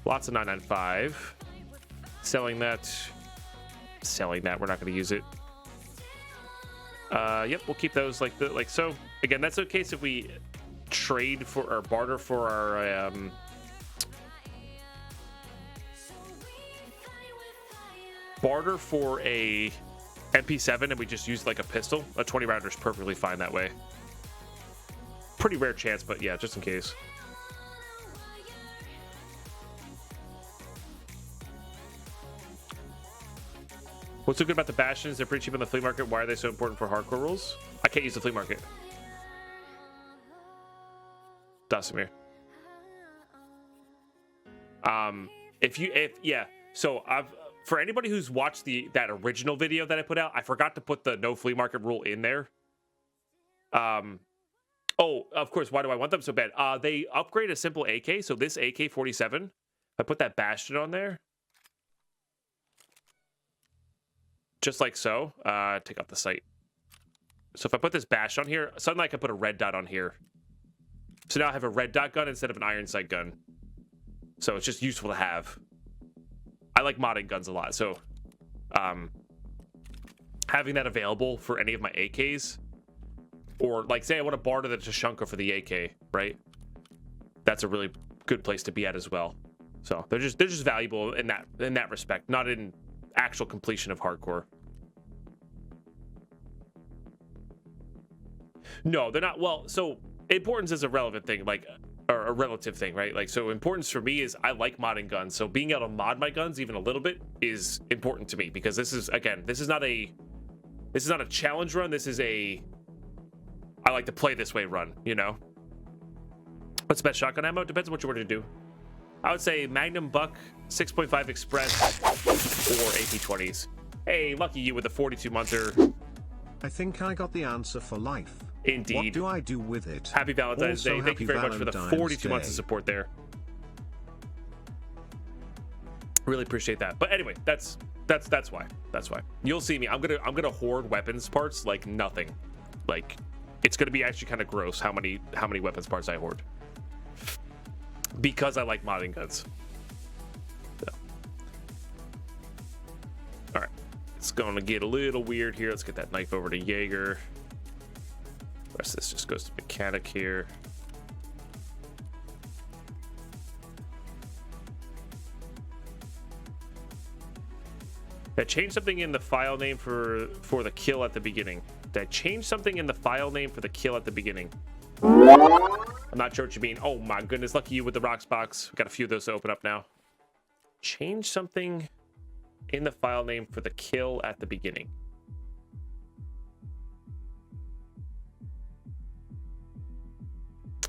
Lots of 995. Selling that. We're not going to use it. Yep, we'll keep those like so. Again, that's the case if we trade for or barter for our barter for a MP7 and we just use like a pistol. A 20 rounder is perfectly fine that way. Pretty rare chance, but yeah, just in case. What's so good about the Bastions? They're pretty cheap on the flea market. Why are they so important for hardcore rules? I can't use the flea market. Dasimir. So for anybody who's watched that original video that I put out, I forgot to put the no flea market rule in there. Oh, of course, why do I want them so bad? They upgrade a simple AK, so this AK-47, I put that Bastion on there. Just like so. Take off the sight. So if I put this bash on here, suddenly I can put a red dot on here. So now I have a red dot gun instead of an iron sight gun. So it's just useful to have. I like modding guns a lot. So having that available for any of my AKs, or like say I want to barter the Tashunka for the AK, right? That's a really good place to be at as well. So they're just valuable in that respect, not in actual completion of hardcore. No, they're not. Well, so importance is a relevant thing, like, or a relative thing, right? Like, so importance for me is I like modding guns. So being able to mod my guns even a little bit is important to me because this is not a challenge run. This is I like to play this way run, you know? What's the best shotgun ammo? Depends on what you want to do. I would say Magnum Buck, 6.5 Express, or AP20s. Hey, lucky you with the 42 monther.
I think I got the answer for life.
Indeed.
What do I do with it?
Happy Valentine's Day. Thank you very much for the 42 months of support there. Really appreciate that. But anyway, that's why. That's why. You'll see me. I'm gonna hoard weapons parts like nothing. Like it's gonna be actually kind of gross how many weapons parts I hoard. Because I like modding guns. So. All right, it's going to get a little weird here. Let's get that knife over to Jaeger. The rest of this just goes to mechanic here. That changed something in the file name for the kill at the beginning. That changed something in the file name for the kill at the beginning. I'm not sure what you mean. Oh my goodness, lucky you with the rocks box. We've got a few of those to open up now. Change something in the file name for the kill at the beginning.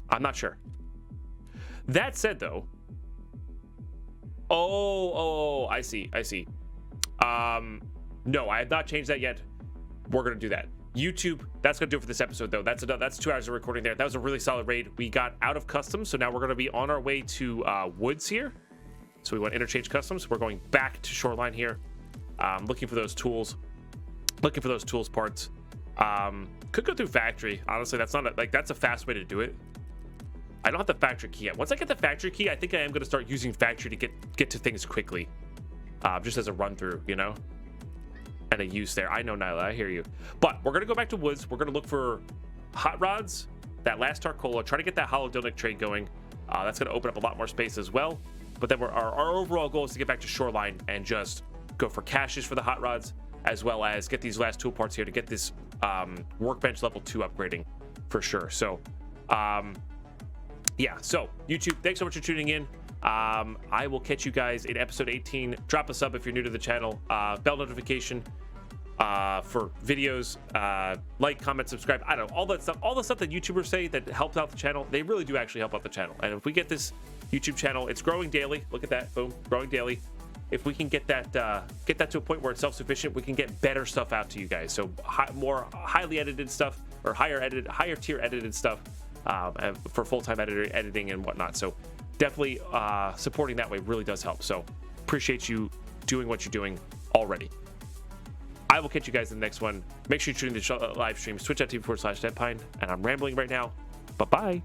I'm not sure. That said though. Oh, I see. No, I have not changed that yet. We're gonna do that. YouTube, that's gonna do it for this episode though. That's 2 hours of recording there. That was a really solid raid. We got out of customs, so now we're gonna be on our way to woods here. So we want interchange customs. We're going back to shoreline here. Looking for those tools. Looking for those tools parts. Could go through factory. Honestly, that's not that's a fast way to do it. I don't have the factory key yet. Once I get the factory key, I think I am gonna start using factory to get to things quickly. Just as a run through, you know? And a use there. I know, Nyla, I hear you. But we're gonna go back to woods. We're gonna look for hot rods, that last Tarkola, try to get that hollow Dilnik trade going. That's gonna open up a lot more space as well. But then our overall goal is to get back to shoreline and just go for caches for the hot rods, as well as get these last tool parts here to get this workbench level 2 upgrading for sure. So yeah, so YouTube, thanks so much for tuning in. I will catch you guys in episode 18. Drop a sub if you're new to the channel. Bell notification for videos. Like, comment, subscribe. I don't know, all that stuff. All the stuff that YouTubers say that helps out the channel, they really do actually help out the channel. And if we get this YouTube channel, it's growing daily. Look at that, boom, growing daily. If we can get that to a point where it's self-sufficient, we can get better stuff out to you guys. So more highly edited stuff, or higher tier edited stuff for full-time editing and whatnot. So definitely supporting that way really does help. So appreciate you doing what you're doing already. I will catch you guys in the next one. Make sure you tune in to the live stream, twitch.tv/deadpine. And I'm rambling right now. Bye-bye.